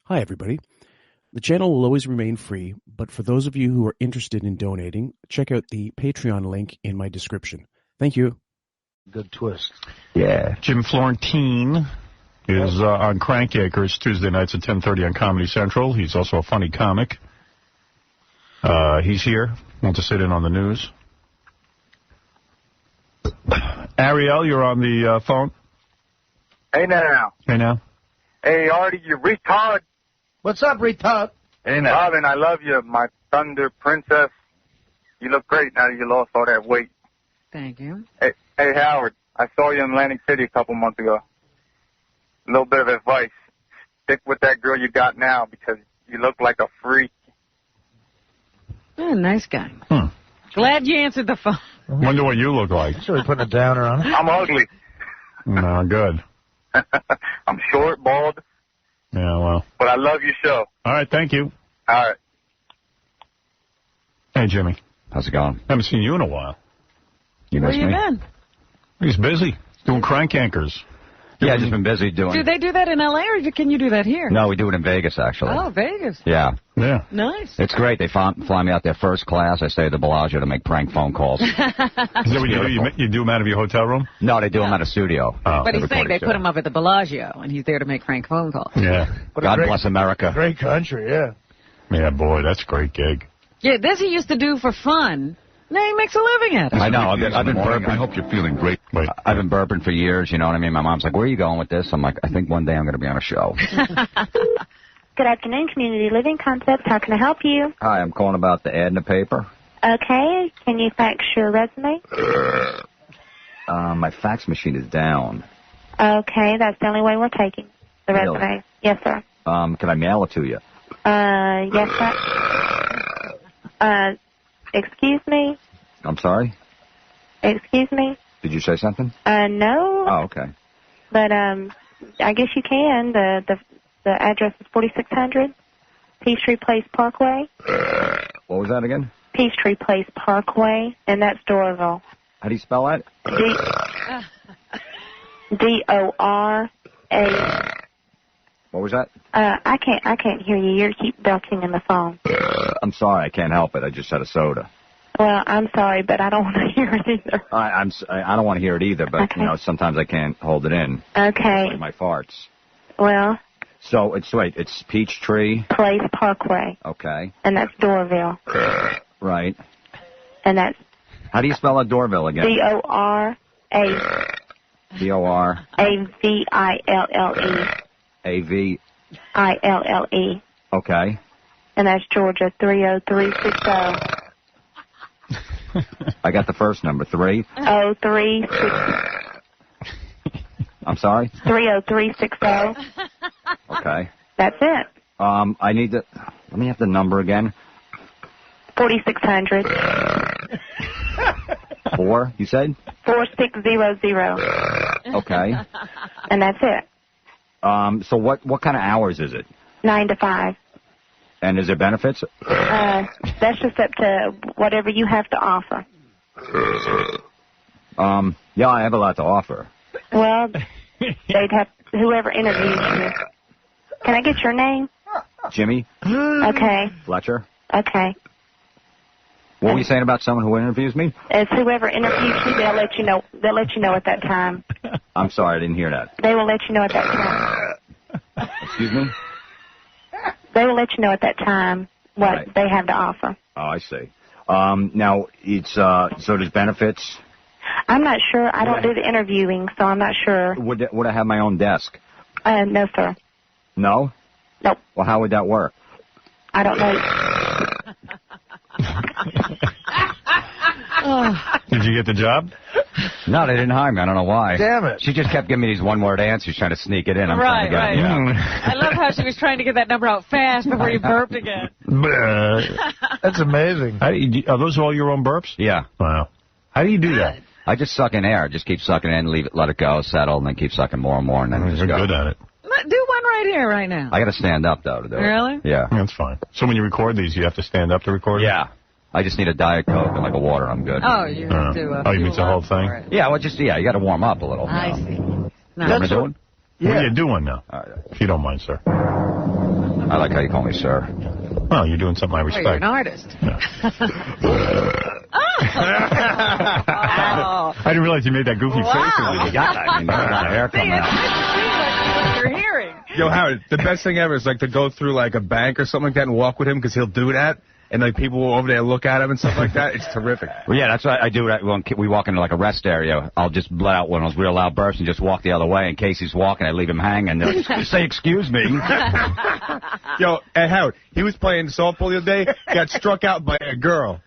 Hi, everybody. The channel will always remain free, but for those of you who are interested in donating, check out the Patreon link in my description. Thank you. Good twist. Yeah. Jim Florentine is on Crank Acres Tuesday nights at 10:30 on Comedy Central. He's also a funny comic. He's here. Want to sit in on the news. Ariel, you're on the phone. Hey now. Hey now. Hey Artie, you retard. What's up, retard? Hey now. Robin, I love you, my thunder princess. You look great now that you lost all that weight. Thank you. Hey Howard, I saw you in Atlantic City a couple months ago. A little bit of advice. Stick with that girl you got now because you look like a freak. Oh, nice guy. Glad you answered the phone. Wonder what you look like. So we're putting a downer on it. I'm ugly. No, good. I'm short, bald. Yeah, well. But I love your show. All right, thank you. All right. Hey, Jimmy. How's it going? Haven't seen you in a while. You Where miss you me? been? He's busy. Doing Crank Anchors. Yeah, I've just been busy doing... Do they do that in L.A. or can you do that here? No, we do it in Vegas, actually. Oh, Vegas. Yeah. Yeah. Nice. It's great. They fly me out there first class. I stay at the Bellagio to make prank phone calls. Is that what you do? You do them out of your hotel room? No, they do them at a studio. Oh. But he's saying they put him up at the Bellagio, and he's there to make prank phone calls. Yeah. God bless America. Great country, yeah. Yeah, boy, that's a great gig. Yeah, this he used to do for fun. Now he makes a living at it. I know. I've been burping. I hope you're feeling great. Wait. I've been burping for years, you know what I mean? My mom's like, where are you going with this? I'm like, I think one day I'm going to be on a show. Good afternoon, Community Living Concepts. How can I help you? Hi, I'm calling about the ad in the paper. Okay. Can you fax your resume? My fax machine is down. Okay, that's the only way we're taking the Really? resume. Yes, sir. Can I mail it to you? Yes, sir. Excuse me? I'm sorry? Excuse me? Did you say something? No. Oh, okay. But, I guess you can. The address is 4600 Peachtree Place Parkway. What was that again? Peachtree Place Parkway, and that's Doraville. How do you spell that? D-O-R-A. What was that? I can't hear you. You keep belching in the phone. I'm sorry, I can't help it. I just had a soda. Well, I'm sorry, but I don't want to hear it either. I don't want to hear it either, but, Okay. you know, sometimes I can't hold it in. Okay. Like my farts. Well, So, it's Peachtree. Place Parkway, Okay. and that's Doraville. Right. And that's How do you spell that Doraville again? D-O-R-A. D-O-R-A-V. A-V-I-L-L-E. Okay. And that's Georgia 30360. I got the first number, 3. 0360. I'm sorry? 30360. Okay. That's it. I need to... Let me have the number again. 4600. 4, you said? 4600. Okay. And that's it. So what kind of hours is it? 9 to 5. And is there benefits? That's just up to whatever you have to offer. Yeah, I have a lot to offer. Well, they'd have whoever interviews you. Can I get your name? Jimmy? Okay. Fletcher? Okay. What were you saying about someone who interviews me? It's whoever interviews you. They'll let you know. They'll let you know at that time. I'm sorry, I didn't hear that. They will let you know at that time. Excuse me? They will let you know at that time what Right. they have to offer. Oh, I see. Now, it's, so there's benefits? I'm not sure. I don't do the interviewing, so I'm not sure. Would I have my own desk? No, sir. No? Nope. Well, how would that work? I don't know. Did you get the job? No, they didn't hire me. I don't know why. Damn it. She just kept giving me these one-word answers, trying to sneak it in. I'm Right, trying to get right. it. I love how she was trying to get that number out fast before you burped again. That's amazing. Are those all your own burps? Yeah. Wow. How do you do that? I just suck in air. Just keep sucking in, leave it, let it go, settle, and then keep sucking more and more, and then just You're go. good at it. Do one right here, right now. I got to stand up, though, to do it. Really? Yeah. That's fine. So when you record these, you have to stand up to record it? Yeah. I just need a Diet Coke and like a water. I'm good. Oh, you have to. You mean the whole thing? Yeah, well, just, yeah, you got to warm up a little. I see. You want me to do it? Yeah, do one now. All right. If you don't mind, sir. I like how you call me sir. Well, you're doing something I respect. You're an artist. Yeah. Oh. I didn't realize you made that goofy face. You got that. I mean, got a hair See, coming out. it's what you're hearing. Yo, Howard, the best thing ever is like to go through like a bank or something like that and walk with him because he'll do that. And like people will over there look at him and stuff like that. It's terrific. Well, yeah, that's what I do. When we walk into like a rest area, I'll just let out one of those real loud bursts and just walk the other way. In case he's walking, I leave him hanging. They'll say, excuse me. Yo, and Howard, he was playing softball the other day, got struck out by a girl.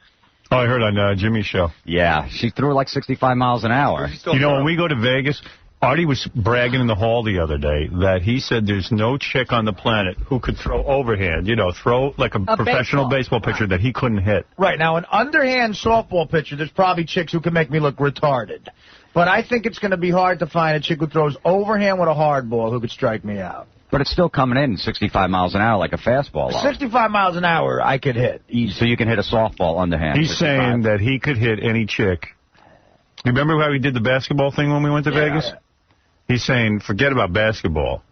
Oh, I heard on Jimmy's show. Yeah, she threw like 65 miles an hour. You know, when we go to Vegas, Artie was bragging in the hall the other day that he said there's no chick on the planet who could throw overhand, throw like a professional baseball pitcher that he couldn't hit. Right, now an underhand softball pitcher, there's probably chicks who can make me look retarded. But I think it's going to be hard to find a chick who throws overhand with a hard ball who could strike me out. But it's still coming in 65 miles an hour like a fastball. 65 miles an hour I could hit. Easy. So you can hit a softball underhand. He's 65. saying that he could hit any chick. You remember how he did the basketball thing when we went to Vegas? He's saying, forget about basketball.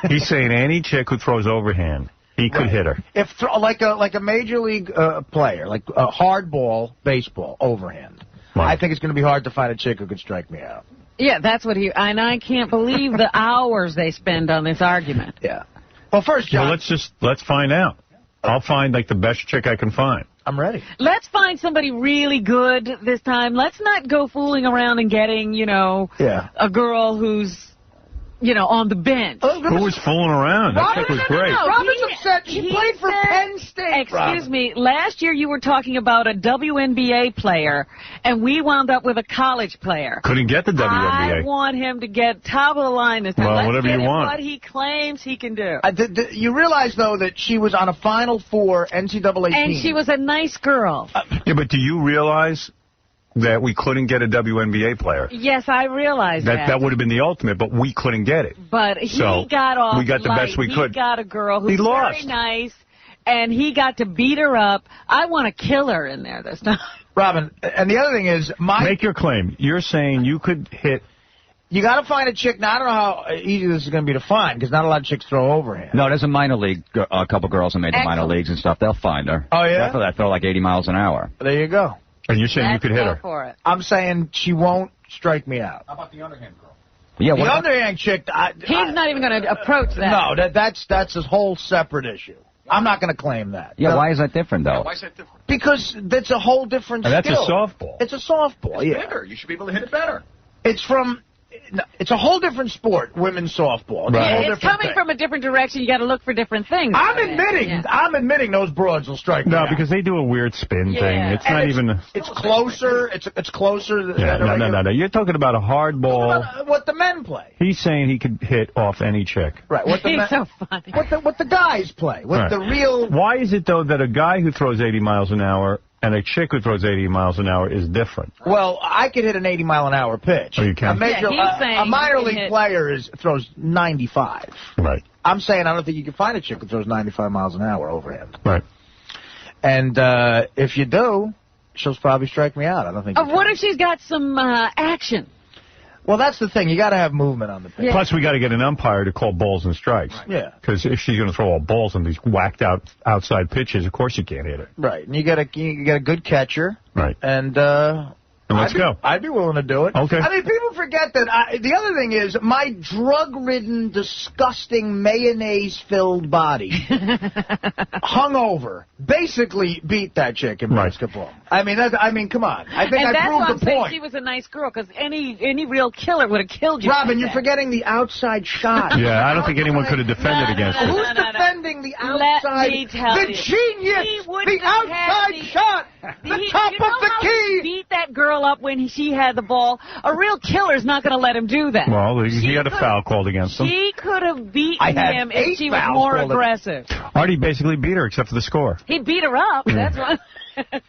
He's saying any chick who throws overhand, he could hit her. If like a major league player, like a hard ball, baseball, overhand, I think it's going to be hard to find a chick who could strike me out. Yeah, that's what and I can't believe the hours they spend on this argument. Yeah. Well, first, John. Well, let's find out. I'll find like the best chick I can find. I'm ready. Let's find somebody really good this time. Let's not go fooling around and getting, a girl who's, on the bench. Who was fooling around? That chick was great. Robin's upset. She played for Penn State. Excuse me. Last year you were talking about a WNBA player, and we wound up with a college player. Couldn't get the WNBA. I want him to get top of the line this time. Well, Let's whatever get you him want. what he claims he can do. You realize, though, that she was on a Final Four NCAA team. And she was a nice girl. Yeah, but do you realize that we couldn't get a WNBA player? Yes, I realize that. That would have been the ultimate, but we couldn't get it. But he got off we got the light. best we could. He got a girl who's He lost. very nice, and he got to beat her up. I want to kill her in there this time. Robin, and the other thing is, Make your claim. You're saying you could hit... You got to find a chick. Now, I don't know how easy this is going to be to find, because not a lot of chicks throw overhand. No, there's a minor league, a couple girls that made the minor leagues and stuff. They'll find her. Oh, yeah? After that, throw like 80 miles an hour. There you go. And you're saying you could hit her? For it. I'm saying she won't strike me out. How about the underhand girl? Yeah, the underhand chick... He's not even going to approach that. No, that's a whole separate issue. I'm not going to claim that. Yeah, why is that different, though? Why is that different? Because that's a whole different skill. That's a softball. It's a softball, It's bigger. You should be able to hit it better. It's a whole different sport, women's softball. It's, Yeah, it's coming from a different direction. You got to look for different things. I'm admitting those broads will strike me out. because they do a weird spin thing. It's not even... It's closer. It's closer. Yeah, no. You're talking about a hard ball. What the men play. He's saying he could hit off any chick. Right. What the He's men, so funny. What the guys play. What the real... Why is it, though, that a guy who throws 80 miles an hour and a chick who throws 80 miles an hour is different? Well, I could hit an 80-mile-an-hour pitch. Oh, you can? A minor league player throws 95. Right. I'm saying I don't think you can find a chick who throws 95 miles an hour overhand. Right. And if you do, she'll probably strike me out. I don't think. What if she's got some action? Well, that's the thing. You got to have movement on the pitch. Yeah. Plus, we got to get an umpire to call balls and strikes. Right. Yeah. Because if she's going to throw all balls on these whacked out outside pitches, of course you can't hit it. Right. And you get a good catcher. Right. And let's go. I'd be willing to do it. Okay. I mean, people forget that. The other thing is my drug-ridden, disgusting, mayonnaise-filled body, hungover, basically beat that chick in basketball. I mean, come on. I think I proved the point. She was a nice girl, because any real killer would have killed you. Robin, you're forgetting the outside shot. Yeah, I don't think anyone could have defended against her. Who's defending the outside? Let me tell you. The genius! The outside shot! The top of the key! He beat that girl up when she had the ball. A real killer's not going to let him do that. Well, he had a foul called against him. She could have beaten him if she was more aggressive. Artie basically beat her, except for the score. He beat her up. That's what.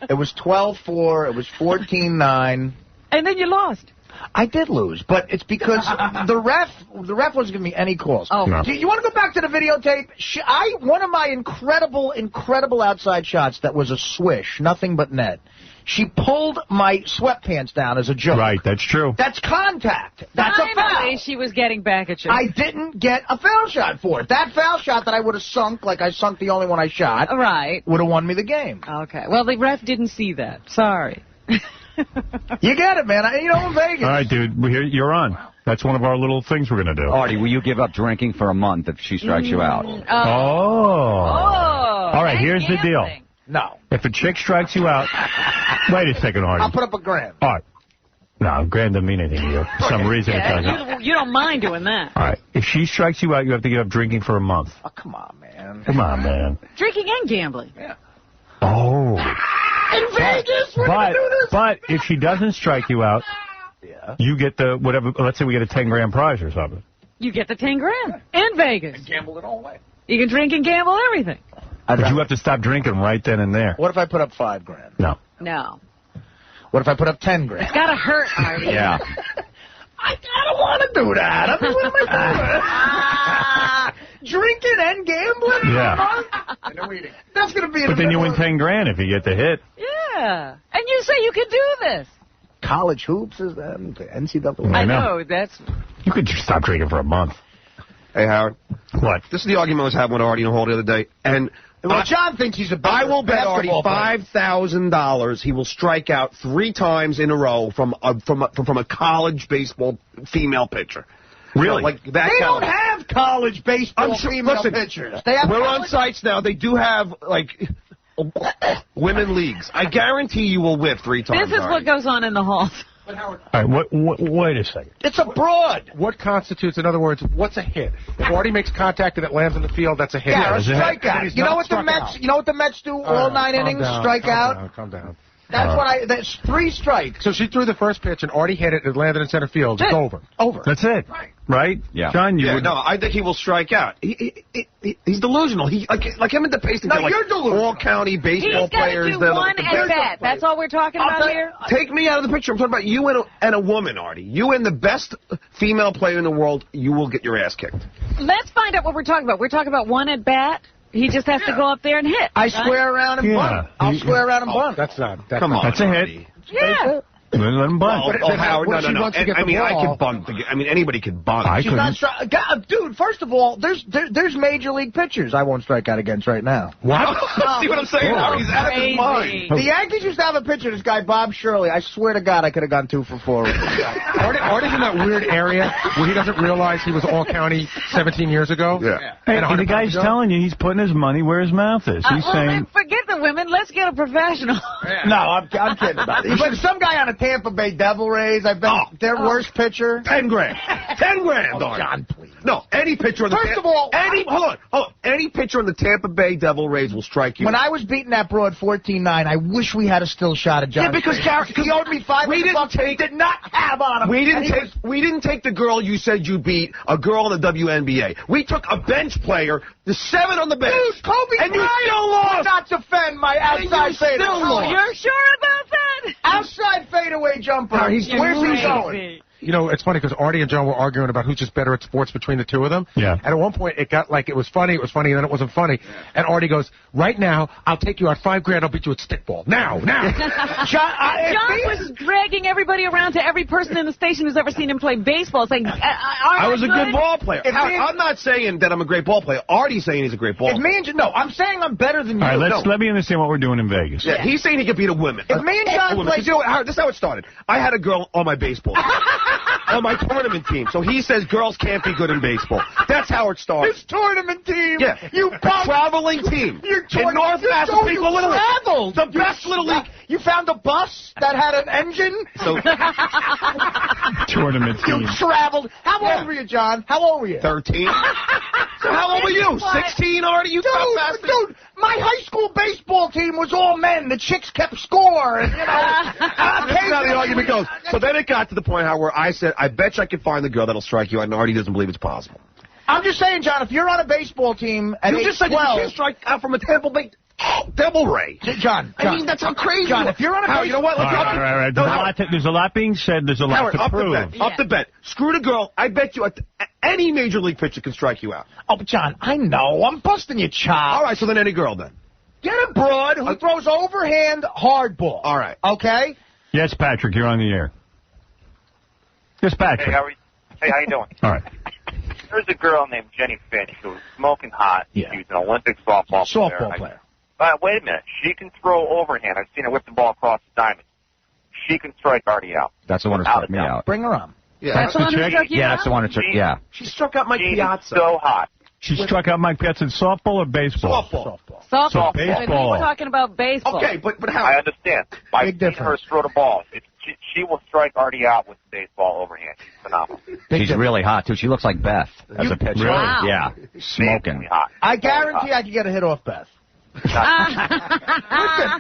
It was 12-4. It was 14-9. And then you lost. I did lose, but it's because the ref wasn't giving me any calls. Oh, no. Do you want to go back to the videotape? One of my incredible outside shots that was a swish, nothing but net. She pulled my sweatpants down as a joke. Right, that's true. That's contact. That's a foul. Finally, she was getting back at you. I didn't get a foul shot for it. That foul shot that I would have sunk, like I sunk the only one I shot, right, would have won me the game. Okay. Well, the ref didn't see that. Sorry. You get it, man. In Vegas. All right, dude. You're on. That's one of our little things we're going to do. Artie, will you give up drinking for a month if she strikes you out? All right, here's the deal. No. If a chick strikes you out... Wait a second, Artie. I'll put up $1,000. All right. No, $1,000 doesn't mean anything to you. For some reason it doesn't. You don't mind doing that. All right. If she strikes you out, you have to give up drinking for a month. Oh, come on, man. Come on, man. Drinking and gambling. Yeah. Oh. In Vegas, we're going to do this. But if she doesn't strike you out, you get the whatever. Let's say we get a $10,000 prize or something. You get the $10,000 in Vegas. And gamble it all away. You can drink and gamble everything. But you have to stop drinking right then and there. What if I put up $5,000? No. No. What if I put up $10,000? It's got to hurt, Artie. Yeah. I don't want to do that. I mean, what am I doing? Drinking and gambling? Yeah. And no eating. That's going to be. But then you win $10,000 if you get the hit. Yeah. And you say you can do this. College hoops is that NCAA. I know. That's. You could just stop drinking for a month. Hey, Howard. What? This is the argument I was having with Artie in the hall the other day. And John thinks he's a better I will bet Artie player. $5,000 he will strike out 3 times in a row from a college baseball female pitcher. Really? Like that. They don't have college baseball female pitchers. They have we're on sites now. They do have, like, women leagues. I guarantee you will whiff 3 times. This is what goes on in the halls. All right, wait a second. It's a broad. What constitutes, in other words, what's a hit? If Artie makes contact and it lands in the field, that's a hit. Yeah, a strikeout. You know what the Mets? You know what the Mets do? All 9 innings, strike out. Calm down. That's 3 strikes. So she threw the first pitch and Artie hit it. It landed in center field. It's over. That's it. Right? Yeah. John, you would... No, I think he will strike out. He's delusional. He like him and DePace. No, you're delusional. All county baseball players. He's got to do one at bat. That's all we're talking about here. Take me out of the picture. I'm talking about you and a woman, Artie. You and the best female player in the world. You will get your ass kicked. Let's find out what we're talking about. We're talking about one at bat. He just has to go up there and hit. I square around and bunt. I'll square around and bunt. That's not. Come on. That's a hit. Yeah. Let him bunt. Howard, no. I mean, I can bunt. I mean, anybody can bunt. I couldn't. Dude, first of all, there's major league pitchers I won't strike out against right now. What? See what I'm saying? Howard? He's out of his mind. The Yankees used to have a pitcher, this guy Bob Shirley. I swear to God, I could have gone 2 for 4 with this guy. Artie's in that weird area where he doesn't realize he was all county 17 years ago. Yeah. Hey, the guy's telling you he's putting his money where his mouth is. He's saying... Forget the women. Let's get a professional. No, I'm kidding about it. But some guy on a Tampa Bay Devil Rays, I bet their worst pitcher. $10,000. $10,000. Oh, John, please. No, any pitcher on the hold on. Any pitcher on the Tampa Bay Devil Rays will strike you. When I was beating that broad 14-9, I wish we had a still shot at John. Yeah, because he owed me $500. He did not have on him. We didn't take the girl you said you beat, a girl in the WNBA. We took a bench player, the 7 on the bench. Dude, Kobe and Bryant you still lost. did not defend my outside fadeaway. You're sure about that? Outside fadeaway jumper. Where's he going? You know, it's funny because Artie and John were arguing about who's just better at sports between the two of them. Yeah. And at one point, it got like it was funny, and then it wasn't funny. And Artie goes, right now, I'll take you out $5,000, I'll beat you at stickball. Now. John was dragging everybody around to every person in the station who's ever seen him play baseball, saying, I was a good ball player. I'm not saying that I'm a great ball player. Artie's saying he's a great ball player. No, I'm saying I'm better than you. All right, let me understand what we're doing in Vegas. Yeah, he's saying he could beat a woman. If me and John play... This is how it started. I had a girl on my baseball team. On my tournament team. So he says girls can't be good in baseball. That's how it started. This tournament team? Yeah. A traveling team. In North Massapequa Little League. The best Little League. You found a bus that had an engine? So, tournament team. You traveled. How old were you, John? How old were you? 13. So how old were you? 16, Artie? Dude, my high school baseball team was all men. The chicks kept score. And, That's how the argument goes. So then it got to the point where I said, I bet you I can find the girl that'll strike you out, and Artie doesn't believe it's possible. I'm just saying, John, if you're on a baseball team and you just said you can't strike out from a Tampa Bay Devil Ray. John. I mean, that's how crazy. John, if you're on a baseball... You know what? All right. There's a lot being said. There's a lot to prove. Up the bet. Screw the girl. I bet you any major league pitcher can strike you out. Oh, but John, I know. I'm busting your chops. All right, so then any girl then. Get a broad who throws overhand hardball. All right. Okay? Yes, Patrick, you're on the air. Yes, Patrick. Hey, how you doing? All right. There's a girl named Jenny Finch who's smoking hot. Yeah. She's an Olympic softball player. Softball player. Wait a minute. She can throw overhand. I've seen her whip the ball across the diamond. She can strike Artie out. That's the one who struck me out. Bring her on. Yeah, That's the one who struck you Yeah, out? that's the one who struck. Yeah. She struck out Mike Piazza. So hot. She struck out Mike Piazza in softball or baseball? Softball. Softball. So But baseball. we were talking about baseball. Okay, but how? I understand. I've Big seen difference. her throw the ball. She will strike Artie out with baseball overhand. She's phenomenal. She's really hot, too. She looks like Beth as a pitcher. Really? Wow. Yeah. Smoking. Hot. I guarantee I could get a hit off Beth.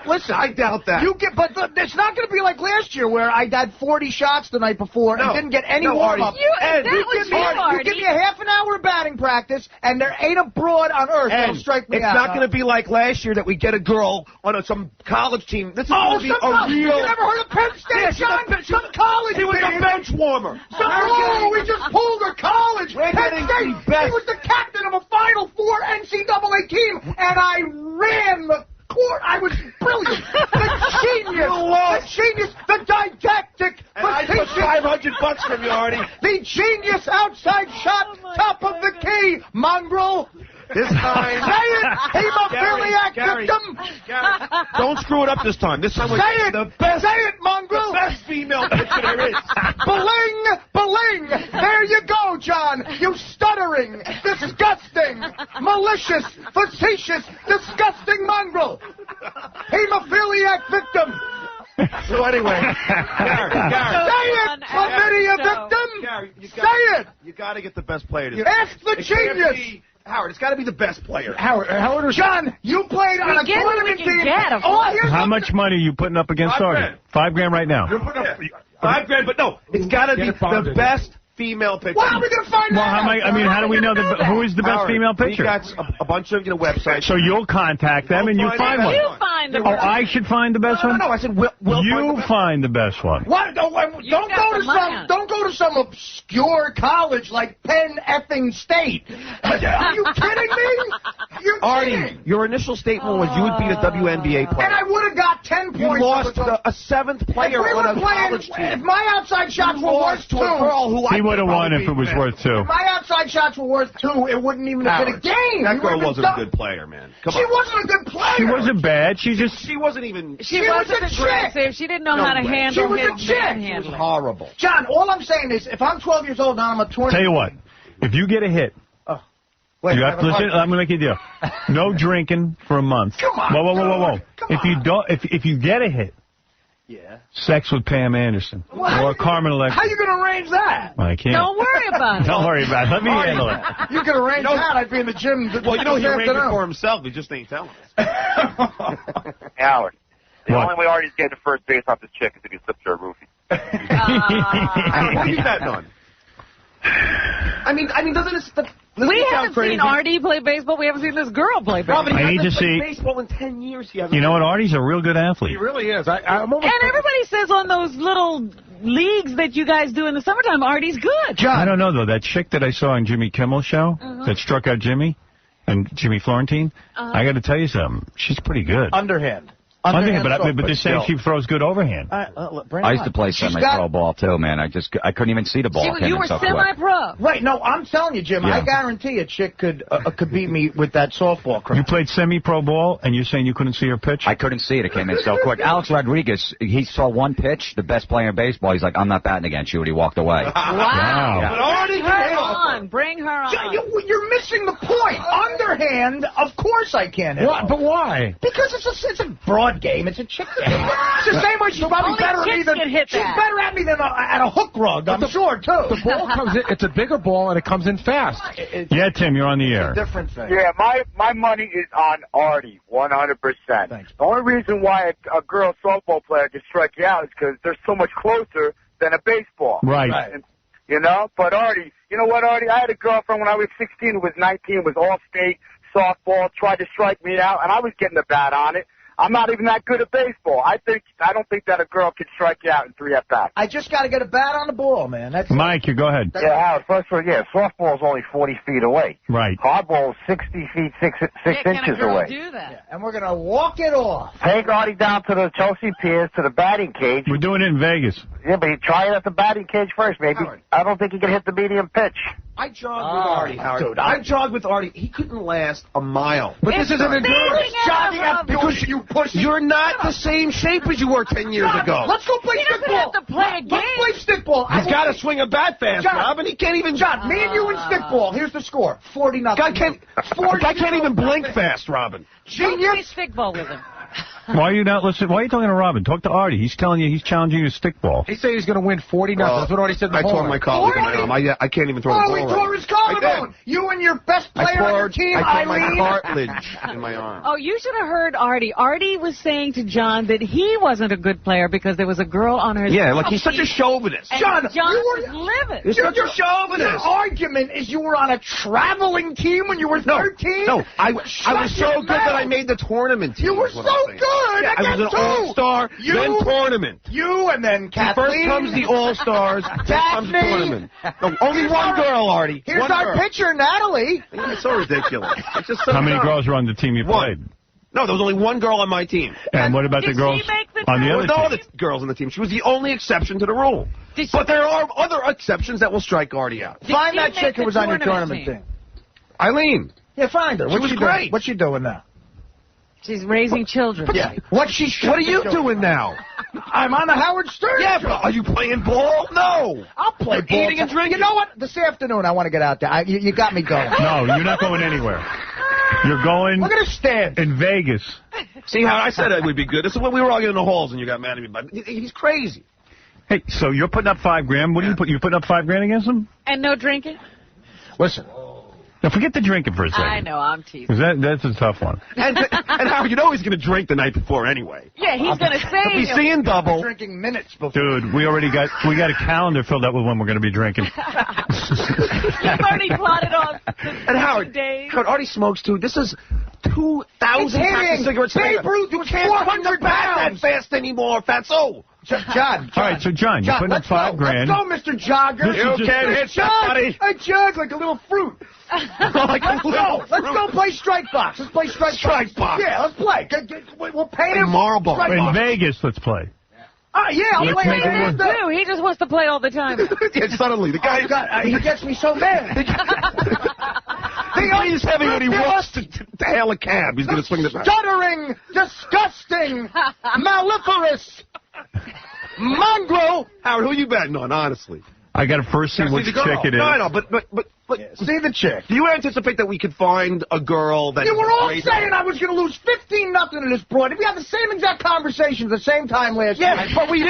Listen, I doubt that. but it's not going to be like last year where I had 40 shots the night before and didn't get any warm-up. That was you, Artie. You give me a half an hour of batting practice, and there ain't a broad on earth that'll strike me it's out. not going to be like last year that we get a girl on some college team. This is going to be a real... You never heard of Penn State, John? Some college He was team. a bench warmer. We just pulled her college. We're Penn getting State. the best. He was the captain of a Final Four NCAA team, and I ran the court. I was brilliant. The genius, the didactic, And I took $500 from you, Artie. the genius outside shot, top of the key, mongrel. This time... Say it, hemophiliac Gary. victim. Gary, don't screw it up this time. This time we're Say getting it, the best... say it, mongrel. The best female pitcher there is. Baling, baling. There you go, John. You stuttering, disgusting, malicious, facetious, disgusting mongrel. Hemophiliac victim. So anyway, Gary, Say it, chlamydia victim. Gary, Say it. You got to get the best player. Ask the It can't genius. be Howard. It's got to be the best player. Howard, John, you played on a get what tournament we can team. get, of Here's How the- much money are you putting up against Artie? $5,000 right now. You're putting up $5,000, but no, it's got to be the best female pitcher. Well, how are we going to find Well, out? how do we know who is the best Howard, female We pitcher? got a bunch of websites. So you'll contact them and you We'll find find one. You find the Oh, I should find the best one? No, I said we'll You find the best one. What? Don't got the money. Don't go to some obscure college like Penn effing State. Are you kidding me? You're Artie, kidding. your initial statement was you would beat a WNBA player. And I would have got 10 You points. lost to a seventh player if we on were a college playing, if team. my outside shots You were worth lost to two, a girl who He would have won if it was worth $2. if my outside shots were worth two, it wouldn't even have been a game. That You girl would've wasn't been a good player, man. Come She on. wasn't a good player. She wasn't bad. She just... She wasn't even... She was wasn't a chick. aggressive. She didn't know how to way. handle She was a his chick. manhandling. horrible. John, all I'm saying is, if I'm 12 years old and I'm a tournament... Tell you what. If you get a hit, Wait, you have to listen. I'm going to make you a deal. No drinking for a month. Come on. Whoa. Come If you on. don't, if you get a hit, sex with Pam Anderson or Carmen Electra. How you going to arrange that? I can't. Don't worry about it. Don't worry about it. Let me handle it. You could arrange that. I'd be in the gym. Well, you know he this arranged it afternoon. for himself. He just ain't telling us. Howard. The What? only way Artie's getting to first base off this chick is if he slips her a roofie. What is that done? I mean, doesn't it? We haven't seen Artie play baseball. We haven't seen this girl play baseball. Probably I need to hasn't played see- baseball in 10 years. He hasn't. You know what? Artie's a real good athlete. He really is. I'm almost... And everybody says on those little leagues that you guys do in the summertime, Artie's good. I don't know, though. That chick that I saw on Jimmy Kimmel's show that struck out Jimmy and Jimmy Florentine, I got to tell you something. She's pretty good. Underhand. Underhand, but they're saying she throws good overhand. I used to play semi-pro ball, too, man. I couldn't even see the ball. You were semi-pro. Right, no, I'm telling you, Jim, Yeah. I guarantee a chick could beat me with that softball crap. You played semi-pro ball, and you're saying you couldn't see her pitch? I couldn't see it. It came in so quick. Alex Rodriguez, he saw one pitch, the best player in baseball. He's like, I'm not batting against you, and he walked away. Wow. But Artie Bring can her hit off her. on. Bring her on. You're missing the point. Underhand, of course I can't hit. What? But why? Because it's a broad game. It's a chick game. It's the same way she's probably Only better at me chicks than can hit she's that. better at me than at a hook rug. I'm sure too. The ball comes in. It's a bigger ball, and it comes in fast. Yeah, Tim, you're on the air. Different thing. Yeah, my money is on Artie, 100%. Thanks. The only reason why a girl softball player can strike you out is because they're so much closer than a baseball. Right. And, you know, but Artie, you know what, Artie? I had a girlfriend when I was 16 who was 19, was all-state softball, tried to strike me out, and I was getting the bat on it. I'm not even that good at baseball. I don't think that a girl could strike you out in 3 at-bats. I just got to get a bat on the ball, man. That's Mike, you go ahead. Yeah, Howard, first of all, softball's only 40 feet away. Right. Hardball's 60 feet, 6 inches away. Do that? Yeah, and we're going to walk it off. Take Artie down to the Chelsea Piers, to the batting cage. We're doing it in Vegas. Yeah, but you try it at the batting cage first, maybe. Howard. I don't think he can hit the medium pitch. I jogged with Artie, Howard. Dude, I jogged with Artie. He couldn't last a mile. But this is an endurance jogging out because you're not the same shape as you were 10 years ago. Let's go play stickball. He doesn't have to play a game. Let's play stickball. He's got to swing a bat fast, John, Robin. He can't even. John, me and you in stickball. Here's the score: 40-0. Guy can't even blink fast, Robin. Don't play stickball with him. Why are you not listening? Why are you talking to Robin? Talk to Artie. He's telling you he's challenging you to stickball. He said he's going to win 40-0. That's what Artie said in the I tore my collarbone. I can't even throw the ball. Oh, he tore his collarbone. You and your best player on your team, I tore Eileen. my cartilage in my arm. Oh, you should have heard Artie. Artie was saying to John that he wasn't a good player because there was a girl on her Yeah, like he's such a chauvinist. and John, John you were was livid. You're such a Your chauvinist. argument is you were on a traveling team when you were 13? No, I was so good that I made the tournament team. You were is what so I'm saying. good. Yeah, I was an all-star, then tournament. You and then First Kathleen. comes the all-stars, then comes the tournament. No, only one girl, Artie. Here's one our girl. pitcher, Natalie. It's so ridiculous. It's just so How many dumb. girls were on the team you played? No, there was only one girl on my team. And what about the girls on the There other were no team? other girls on the team. She was the only exception to the rule. But there are other exceptions that will strike Artie out. Find that chick who was on your tournament team. Eileen. Yeah, find her. She was great. What's she doing now? She's raising children. Yeah. What are you doing now? I'm on the Howard Stern. Yeah, but are you playing ball? No. I'll play You're ball. eating and drinking. You know what? This afternoon I want to get out there. You got me going. No, you're not going anywhere. You're going Look at his stand. in Vegas. See how I said it would be good. This is when we were all in the halls and you got mad at me. But he's crazy. Hey, so you're putting up $5,000. What do you put? You putting up $5,000 against him? And no drinking? Listen. Now forget the drinking for a second. I know, I'm teasing. 'Cause that's a tough one. And Howard, you know he's going to drink the night before anyway. Yeah, he's going to say He'll be seeing double. Drinking minutes before. Dude, we got a calendar filled up with when we're going to be drinking. You've already plotted on And Howard, days. Artie smokes too. This is 2,000 packs of cigarettes. Babe Ruth was 400 that pounds. fast anymore, fatso. John. All right, so John, you're putting up $5,000. Let's go, Mr. Jogger. You can't hit somebody. I jog like a little fruit. Let's go play strike box. Let's play strike box. Yeah, let's play. We'll paint him. Marble. In Vegas, let's play. Yeah, I'll Let's play make it it. work. Too. He just wants to play all the time. Yeah, suddenly, the guy... He gets me so mad. He's heavy when he wants to hail a cab. He's going to swing the bat. Stuttering, disgusting, maleferous, mongrel. Howard, who you betting on, honestly? I got to first see which chick it is. No, I know, but see the chick. Do you anticipate that we could find a girl that... You were all great saying I was going to lose 15-0 to this broad. We had the same exact conversations at the same time last year. Yeah, but you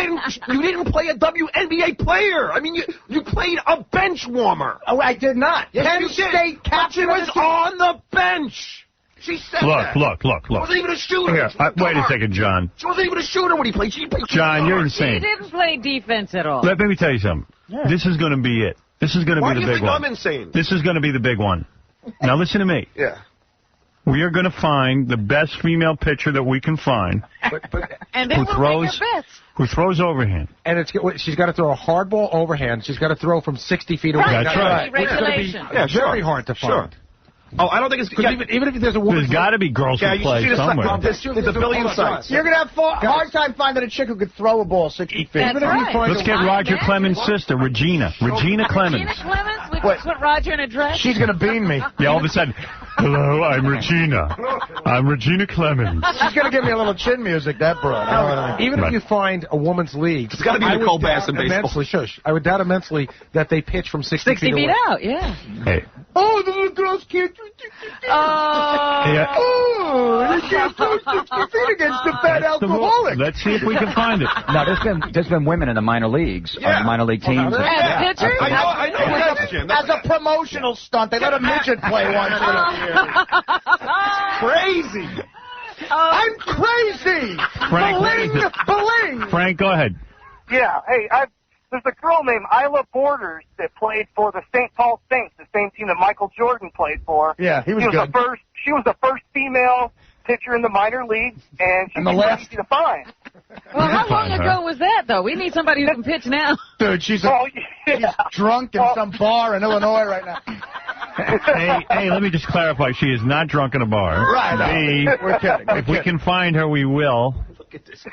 didn't play a WNBA player. I mean, you played a bench warmer. Oh, I did not. Yes, Penn you did. State captain was on the bench. She said that. Look. She wasn't even a shooter. Here, wait a second, John. She wasn't even a shooter when he played. She played John, you're He insane. didn't play defense at all. Let me tell you something. Yeah. This is going to be it. This is going to Why be do the you big think one. I'm insane? This is going to be the big one. Now listen to me. Yeah. We are going to find the best female pitcher that we can find. And then we'll make your bets. Who throws overhand. And she's got to throw a hard ball overhand. She's got to throw from 60 feet away. That's right. Regulation. Very hard to find. Sure. Oh, I don't think it's... Even if there's a woman... There's got to be girls who play somewhere. There's a billion sites. You're going to have a hard time finding a chick who could throw a ball 60 feet. That's right. Let's get Roger Clemens' sister, Regina. Regina Clemens. Regina Clemens? We just put Roger in a dress? She's going to bean me. Yeah, all of a sudden, hello, I'm Regina. I'm Regina Clemens. She's going to give me a little chin music, that broad. Even if you find a woman's league, It's got to be Nicole Bass in baseball. immensely, I would doubt immensely that they pitch from 60 feet away. out, yeah. Hey. Oh, the little girls can't do Yeah. Oh, they can't throw 60 feet against the fat alcoholic. Let's see if we can find it. No, there's been women in the minor leagues, the minor league teams. As pitchers? I know. As a promotional stunt, they let a midget play once in a year. Crazy. I'm crazy. Frank, Bling. Frank, go ahead. Yeah, hey, there's a girl named Isla Borders that played for the St. Paul Saints, the same team that Michael Jordan played for. Yeah, he was good. She was the first female pitcher in the minor leagues, and she's easy to find. Well, how long ago was that, though? We need somebody who can pitch now. Dude, she's drunk in some bar in Illinois right now. Hey, let me just clarify. She is not drunk in a bar. Right. B, We're kidding. If we can find her, we will. Look at this.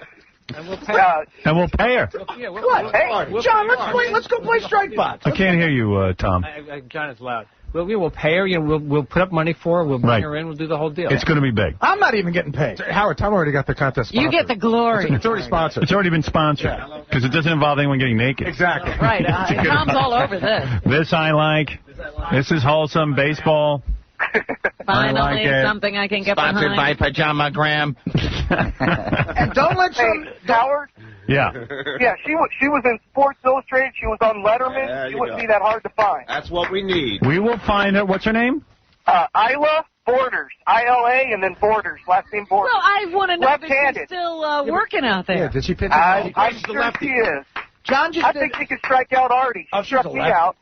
And we'll pay her. And we'll pay her. Yeah, hey, John, let's go play strike box. I can't hear you, Tom. John, it's loud. We will pay her. We'll put up money for her. We'll bring her in. We'll do the whole deal. It's going to be big. I'm not even getting paid. Howard, Tom already got the contest sponsored. You get the glory. It's already sponsored. It's already been sponsored because it doesn't involve anyone getting naked. Exactly. Right. Tom's all over this. This I like. This is wholesome baseball. Finally, something I can get Sponsored behind. by Pajama Graham. And don't let some... Howard? Yeah. Yeah, she was in Sports Illustrated. She was on Letterman. She wouldn't be that hard to find. That's what we need. We will find her. What's her name? Isla Borders. I-L-A and then Borders. Last name Borders. Well, I want to know if Left-handed. she's still working out there. Yeah, did she pitch? I'm sure she is. John just I think she could strike out Artie. She struck me out.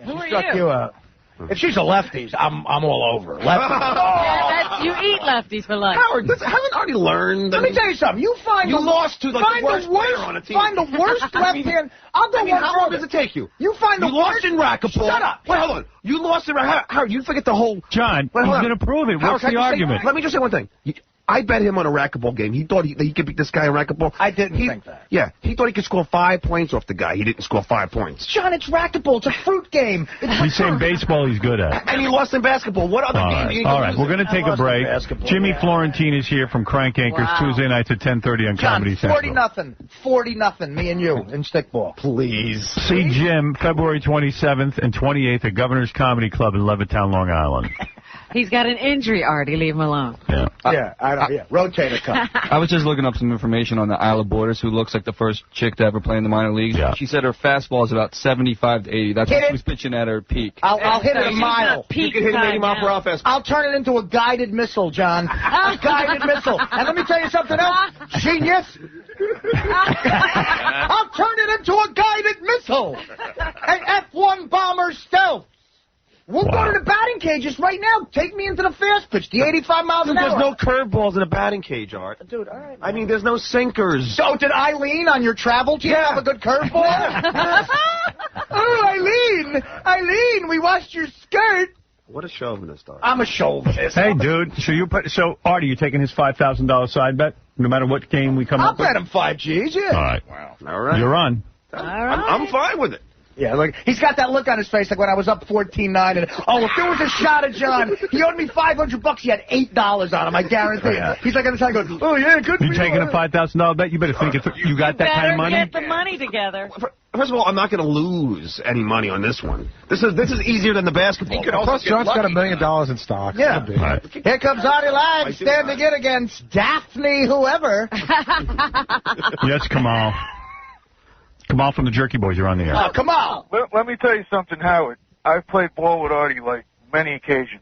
Who are you? If she's a lefty, I'm all over. Lefty. Yeah, you eat lefties for lunch. Howard, haven't already learned? Let me tell you something. You lost to the worst player on a team. Find the worst left hand. I'll go one how long does it take you? You find the You worst. lost in racquetball. Shut up. Wait, hold on. You lost in Howard, you forget the whole... John, Wait, he's hold on. going to prove it. Howard, What's can the I just argument? let me just say one thing. I bet him on a racquetball game. He thought he could beat this guy in racquetball. I didn't think that. Yeah, he thought he could score 5 points off the guy. He didn't score 5 points. John, it's racquetball. It's a fruit game. He's saying baseball he's good at. And he lost in basketball. What other game? All right, we're going to take a break. Jimmy Florentine is here from Crank Anchors Tuesday nights at 10:30 on Comedy Central. 40-0. Me and you in stickball. Please. See Jim February 27th and 28th at Governor's Comedy Club in Levittown, Long Island. He's got an injury, Artie. Leave him alone. Yeah. Rotator cuff. I was just looking up some information on the Isla Borders, who looks like the first chick to ever play in the minor leagues. Yeah. She said her fastball is about 75 to 80. That's Hit when it. she was pitching at her peak. I'll hit it a mile. You can hit him 80 mile per hour fastball. I'll turn it into a guided missile, John. A guided missile. And let me tell you something else. Genius. I'll turn it into a guided missile. An F-1 bomber stealth. We'll go to the batting cages right now. Take me into the fast pitch, the 85 miles an hour. There's no curveballs in a batting cage, Art. Dude, all right. I mean, there's no sinkers. So did Eileen on your travel team have a good curveball? Oh, Eileen, we washed your skirt. What a chauvinist, Art. I'm a chauvinist. Hey, dude. So Artie, you taking his $5,000 side bet no matter what game we come I'll up with? bet him 5 G's, yeah. All right. Wow. All right. You're on. All right. I'm fine with it. Yeah, look, he's got that look on his face like when I was up 14-9. And if there was a shot at John, he owed me $500. He had $8 on him. I guarantee it. He's like on the side going, "Oh yeah, good for You taking a $5,000 bet? You better think it. You got that kind of money? Better get the money together. First of all, I'm not going to lose any money on this one. This is easier than the basketball. Plus, John's got $1 million in stock. Yeah. Right. Here comes Artie Lang standing in against Daphne whoever. Yes, Kamal. Kamal from the Jerky Boys, you're on the air. Oh, come on. Let me tell you something, Howard. I've played ball with Artie like many occasions.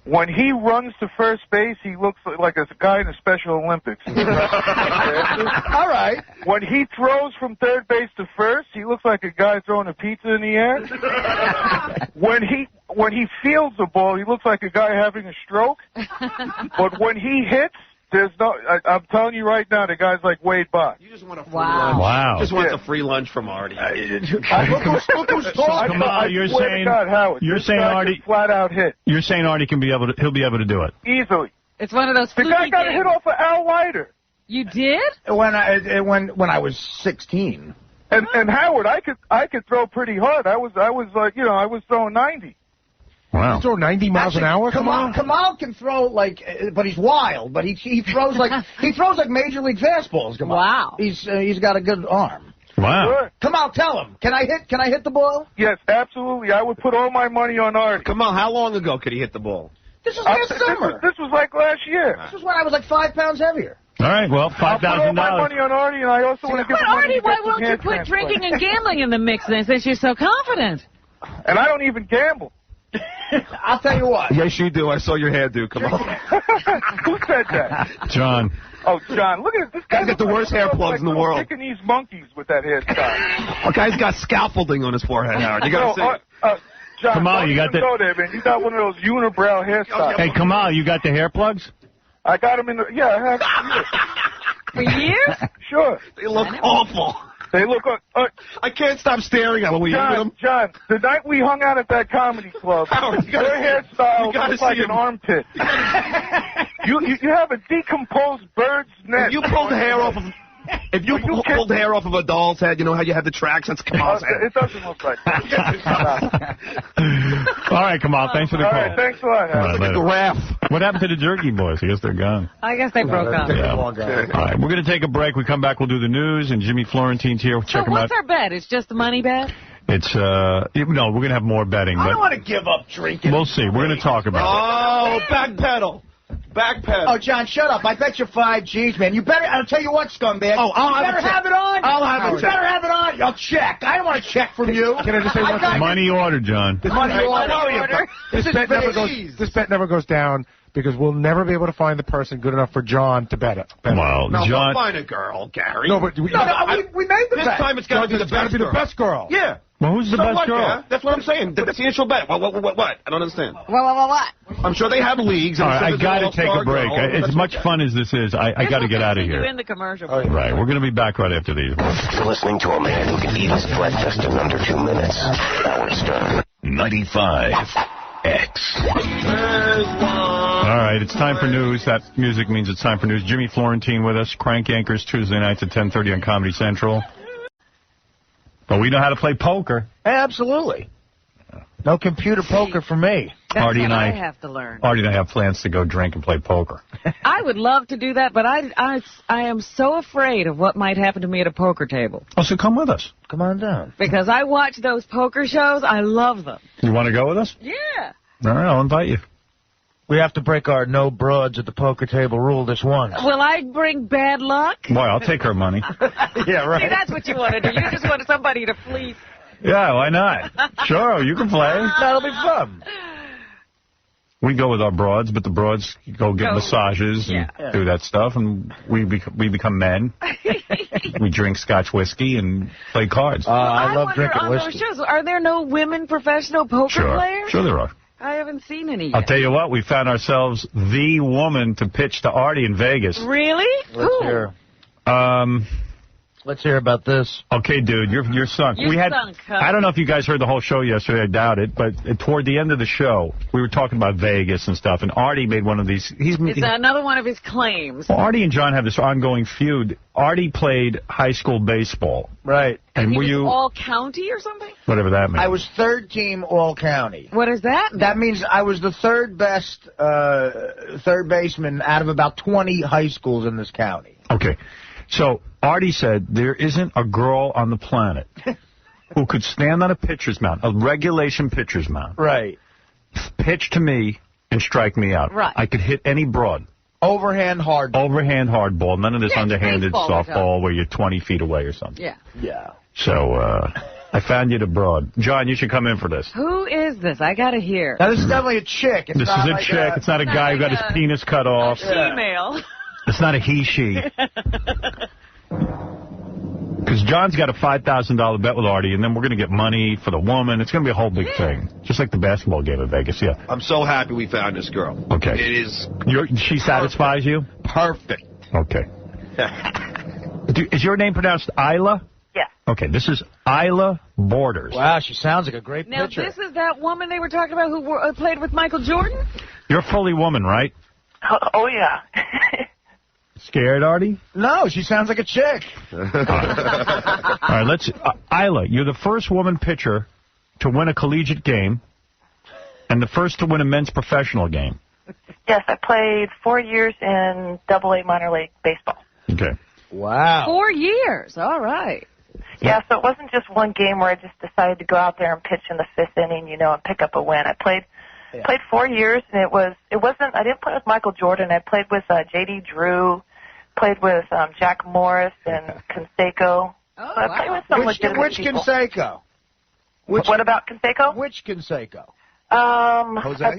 When he runs to first base, he looks like a guy in the Special Olympics. All right. When he throws from third base to first, he looks like a guy throwing a pizza in the air. When he fields the ball, he looks like a guy having a stroke. But when he hits, there's no. I'm telling you right now, the guy's like Wade Bott. You just want a free Wow. lunch. Wow. Just want a free lunch from Artie. Look who's talking. Kamal, you're I swear saying to God, Howard, you're this saying guy Artie can flat out hit You're saying Artie he'll be able to do it easily. It's one of those The fluky guy got a games. hit off of Al Leiter. You did? When I was 16. And Howard, I could throw pretty hard. I was like, I was throwing 90. Wow. You throw 90 miles an hour? Come on. Kamal can throw but he's wild. But he throws like Major League fastballs. Kamal. Wow. He's got a good arm. Wow. Sure. Kamal, tell him. Can I hit the ball? Yes, absolutely. I would put all my money on Artie. Come on, how long ago could he hit the ball? This was last summer. This was like last year. This was when I was like 5 pounds heavier. All right, well, I'll put all my $5,000. money on Artie, and I also want to give But him money Artie, to why get some won't you hand put transplant. drinking and gambling in the mix then, since you're so confident? And I don't even gamble. I'll tell you what. Yes, you do. I saw your hair, dude. Come on. Who said that? John. Oh, John, look at this guy. Guy's got the worst hair plugs in the world. Kicking these monkeys with that hairstyle. A guy's got scaffolding on his forehead, Howard. You got to see it. John, Kamal, don't you got even go there, man. You got one of those unibrow hairstyles. Hey, Kamal, you got the hair plugs? I got them in the... Yeah, I have For years? Sure. They look awful. They look... I can't stop staring at them when you eat them. John, the night we hung out at that comedy club, Howard, their hairstyle looks like an armpit. You have a decomposed bird's nest. If you pulled hair off of... If you pulled hair off of a doll's head, you know how you have the tracks? That's Kamal's head. It doesn't look like that. All right, Kamal, thanks for the call. All right, thanks a lot. All right, Look at the raft. What happened to the Jerky Boys? I guess they're gone. I guess they broke up. Yeah. All right, we're going to take a break. We come back, we'll do the news, and Jimmy Florentine's here. Check him out. What's our bet? It's just the money bet? It's, no, we're going to have more betting. I But don't want to give up drinking. we'll see. We're going to talk about it. Oh, backpedal. Backpedal. Oh, John, shut up. I bet you 5 G's, man. You better, I'll tell you what, scumbag. Oh, I'll have you better a check. have it on. I'll have You better have it on. I'll check. I don't want a check from you. Can I just say one thing? Money order, John. Money order. This bet never goes down because we'll never be able to find the person good enough for John to bet it. Well, No, John... we'll find a girl, Gary. No, but we we made the This bet. time it's got to be the best girl. best girl. Yeah. Well, who's the So best what, girl? yeah? That's what I'm saying. That's the initial bet. What? I don't understand. What? I'm sure they have leagues. All right, I got got to take a break. As much fun as this is, I got to get out of You here. in the commercial. Right, we're going to be back right after these. You're listening to a man who can eat his breakfast in under 2 minutes. Howard Stern. 95X. All right, it's time for news. That music means it's time for news. Jimmy Florentine with us. Crank Anchors Tuesday nights at 10:30 on Comedy Central. But we know how to play poker. Absolutely. No computer poker for me. That's Artie what and I have to learn. Artie and I have plans to go drink and play poker. I would love to do that, but I am so afraid of what might happen to me at a poker table. Oh, so come with us. Come on down. Because I watch those poker shows. I love them. You want to go with us? Yeah. All right, I'll invite you. We have to break our no broads at the poker table rule this once. Will I bring bad luck? Boy, I'll take her money. Yeah, right. See, that's what you want to do. You just want somebody to fleece. Yeah, why not? Sure, you can play. That'll be fun. We go with our broads, but the broads go get massages and do that stuff, and we become men. We drink Scotch whiskey and play cards. I love drinking on whiskey. those shows, are there no women professional poker players? Sure there are. I haven't seen any yet. I'll tell you what, we found ourselves the woman to pitch to Artie in Vegas. Really? Let's hear. Let's hear about this. Okay, dude, you're sunk. Sunk, huh? I don't know if you guys heard the whole show yesterday. I doubt it, but toward the end of the show, we were talking about Vegas and stuff, and Artie made one of these. It's another one of his claims. Well, Artie and John have this ongoing feud. Artie played high school baseball. Right. And he were was you all county or something? whatever that means? I was third team all county. What does that mean? That means I was the third best third baseman out of about 20 high schools in this county. Okay. So Artie said there isn't a girl on the planet who could stand on a pitcher's mound, a regulation pitcher's mound, Right. pitch to me and strike me out. Right. I could hit any broad. Overhand hard. Overhand hard ball. None of this Yeah, underhanded baseball we're softball where you're 20 feet away or something. Yeah. Yeah. So I found you the broad. John, you should come in for this. Who is this? I got to hear. Now, this is definitely a chick. It's This not is a like chick. It's not a guy who got his penis cut off. Female. It's not a he-she. Because John's got a $5,000 bet with Artie, and then we're going to get money for the woman. It's going to be a whole big thing. Just like the basketball game in Vegas, yeah. I'm so happy we found this girl. Okay. It is She satisfies you? perfect. Okay. Is your name pronounced Isla? Yeah. Okay, this is Isla Borders. Wow, she sounds like a great Now, pitcher. this is that woman they were talking about who played with Michael Jordan? You're a fully woman, right? Oh yeah. Scared, Artie? No, she sounds like a chick. All right, let's... Isla, you're the first woman pitcher to win a collegiate game and the first to win a men's professional game. Yes, I played 4 years in AA minor league baseball. Okay. Wow. 4 years. All right. Yeah, so it wasn't just one game where I just decided to go out there and pitch in the 5th inning, and pick up a win. I played 4 years, and it wasn't. I didn't play with Michael Jordan. I played with J.D. Drew, played with Jack Morris and Canseco. Oh, so I played with some legitimate Which people. Canseco? What about Canseco? Which Canseco? Jose?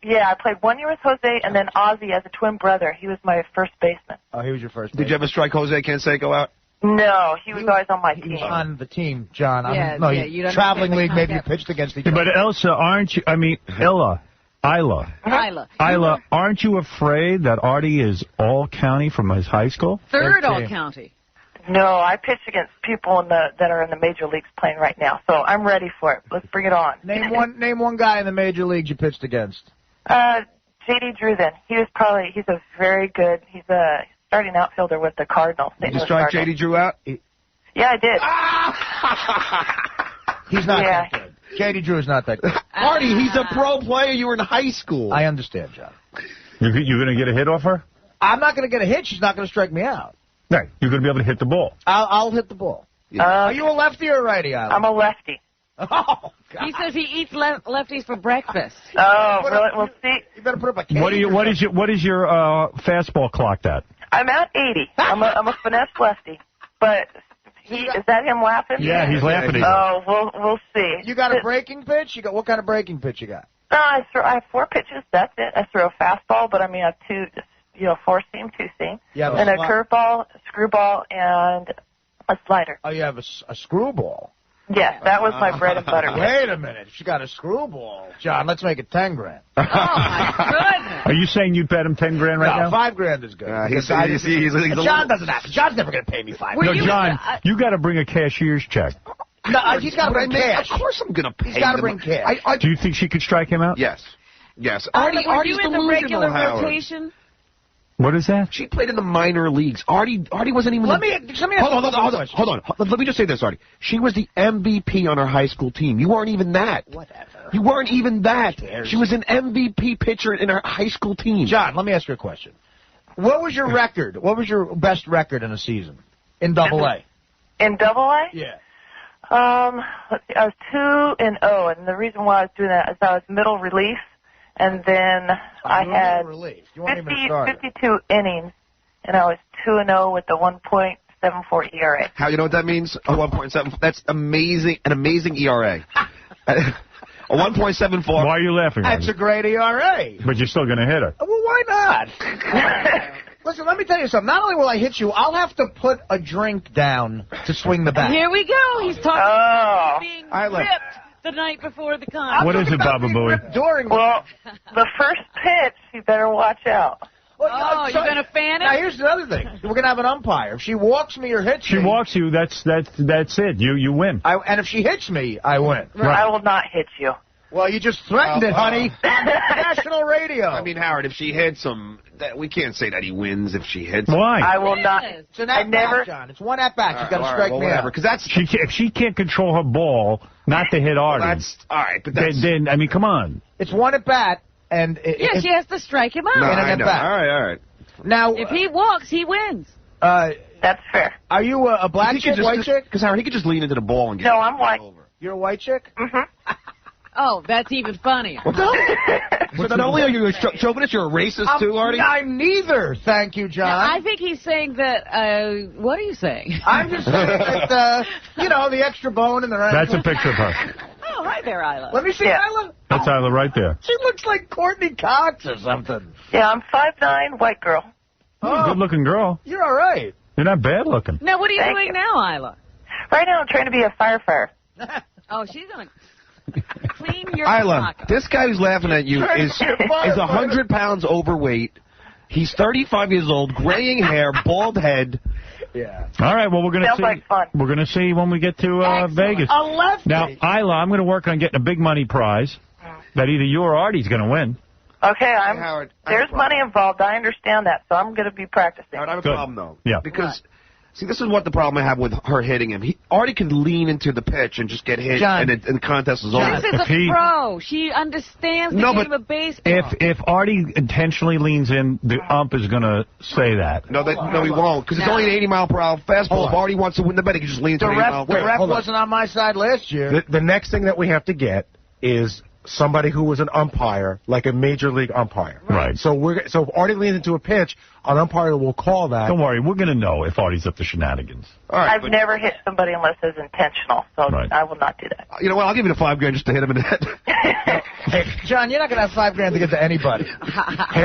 I played 1 year with Jose, and then Ozzie as a twin brother. He was my first baseman. Oh, he was your first. Did you ever strike Jose Canseco out? No, he was always on my team. He was on the team, John. Yeah, No, you don't traveling understand the league, maybe you concept. pitched against each other. But Elsa, aren't you... I mean, Illa, Isla. Isla, aren't you afraid that Artie is all-county from his high school? Third all-county. No, I pitch against people that are in the major leagues playing right now, so I'm ready for it. Let's bring it on. Name one guy in the major leagues you pitched against. J.D. Drew, then. He's a very good, he's a starting outfielder with the Cardinals. Did you strike J.D. Drew out? Yeah, I did. He's not that good. J.D. Drew is not that good. Artie, he's a pro player. You were in high school. I understand, John. You're going to get a hit off her? I'm not going to get a hit. She's not going to strike me out. Right. You're going to be able to hit the ball. I'll hit the ball. Are you a lefty or a righty, Isla? I'm a lefty. Oh, God. He says he eats lefties for breakfast. Oh, really? We'll see. You better put up a cage. What is your fastball clocked at? I'm at 80. I'm a finesse lefty. But is that him laughing? Yeah, he's laughing at you. Oh, we'll see. You got a breaking pitch? What kind of breaking pitch you got? I have 4 pitches. That's it. I throw a fastball, but I have 2, 4-seam, 2-seam, and a curveball, a screwball, and a slider. Oh, you have a screwball? Yes, that was my bread and butter. Wait a minute. She got a screwball. John, let's make it 10 grand. Oh, my goodness. Are you saying you'd bet him 10 grand right now? 5 grand is good. John doesn't have to. John's never going to pay me 5 grand. No, John, you got to bring a cashier's check. No, he's got to bring cash. Of course I'm going to pay him. He's got to bring cash. Do you think she could strike him out? Yes. Yes. Were Artie's you in the delusional, regular Howard. rotation? What is that? She played in the minor leagues. Artie wasn't even. Hold on. Let me just say this, Artie. She was the MVP on her high school team. You weren't even that. Whatever. You weren't even that. She was an MVP pitcher in her high school team. John, let me ask you a question. What was your record? What was your best record in a season in Double-A? In Double-A? Yeah. Let's see. I was 2-0, and the reason why I was doing that is I was middle relief. And then I had 52 innings, and I was 2-0 with the 1.74 ERA. How you know what that means? A 1.7. That's amazing. An amazing ERA. A 1.74. Why are you laughing? That's a great ERA. But you're still going to hit her. Well, why not? Listen, let me tell you something. Not only will I hit you, I'll have to put a drink down to swing the bat. Here we go. He's talking about being ripped the night before the contest. What is it, Baba Booey? Well, the first pitch, you better watch out. Well, you're going to fan it? Now, here's the other thing. We're going to have an umpire. If she walks me or hits me... She walks you, that's it. You win. And if she hits me, I win. Right. I will not hit you. Well, you just threatened it, honey. National radio. I mean, Howard, if she hits him, we can't say that he wins if she hits him. Why? I will not. It's an at-bat, John. It's one at-bat. You've got to strike me out. Because that's... If she can't control her ball, not to hit Artie. That's... All right, but that's... Then, I mean, come on. It's one at-bat, and... she has to strike him out. No, I know. All right. Now... If he walks, he wins. That's fair. Are you a black chick, white chick? Because, Howard, he could just lean into the ball and get I'm white. over. You're a white chick? Mm-hmm. Oh, that's even funnier. So not only are you a chauvinist, you're a racist too, Artie? I'm neither, thank you, John. I think he's saying that, what are you saying? I'm just saying that, the extra bone in the right. That's a picture of her. Oh, hi there, Isla. Let me see Isla. That's Isla right there. She looks like Courtney Cox or something. Yeah, I'm 5'9", white girl. Good-looking girl. You're all right. You're not bad looking. Now, what are you doing now, Isla? Right now, I'm trying to be a firefighter. Oh, she's going to clean your Isla, sock. this guy who's laughing at you is 100 pounds overweight. He's 35 years old, graying hair, bald head. Yeah. All right, well, we're going to see. Like fun. We're going to see when we get to Vegas. A lefty. Now, Isla, I'm going to work on getting a big money prize that either you or Artie's going to win. Okay, Howard, there's money involved. I understand that, so I'm going to be practicing. Howard, I have a problem, though. Yeah. Because, see, this is what the problem I have with her hitting him. Artie could lean into the pitch and just get hit, and the contest is over. This is a pro. She understands the game of baseball. If Artie intentionally leans in, the ump is going to say that. No, he won't, because it's only an 80-mile-per-hour fastball. If Artie wants to win the bet, he can just lean into the an 80-mile-per-hour. The ref wasn't on my side last year. The next thing that we have to get is somebody who was an umpire, like a major league umpire. Right. So if Artie leans into a pitch, an umpire will call that. Don't worry, we're going to know if Artie's up to shenanigans. All right, I've never hit somebody unless it's intentional, so I will not do that. You know what? I'll give you the $5 just to hit him in the head. Hey, John, you're not going to have $5 to get to anybody. Hey,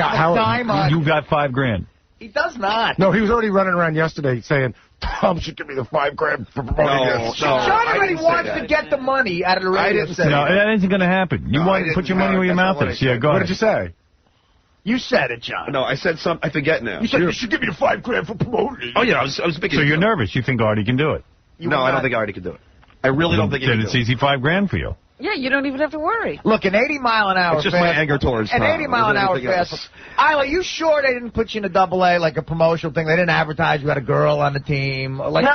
you got $5 grand. He does not. No, he was already running around yesterday saying, Tom should give me the $5,000 for promoting this. Sean already wants to get the money out of the radio station. No, that isn't going to happen. You want to put your money where your mouth is. Yeah, go ahead. What did you say? You said it, John. No, I said something. I forget now. You said you should give me the $5,000 for promoting it. Oh, yeah, I was thinking. So you're nervous. You think Artie can do it? No, I don't think Artie can do it. I really don't think he can do it. Then it's easy $5,000 for you. Yeah, you don't even have to worry. Look, an 80-mile-an-hour It's just my anger towards Tom. An 80-mile-an-hour fast. Isla, you sure they didn't put you in a double-A, like a promotional thing? They didn't advertise you had a girl on the team? Like,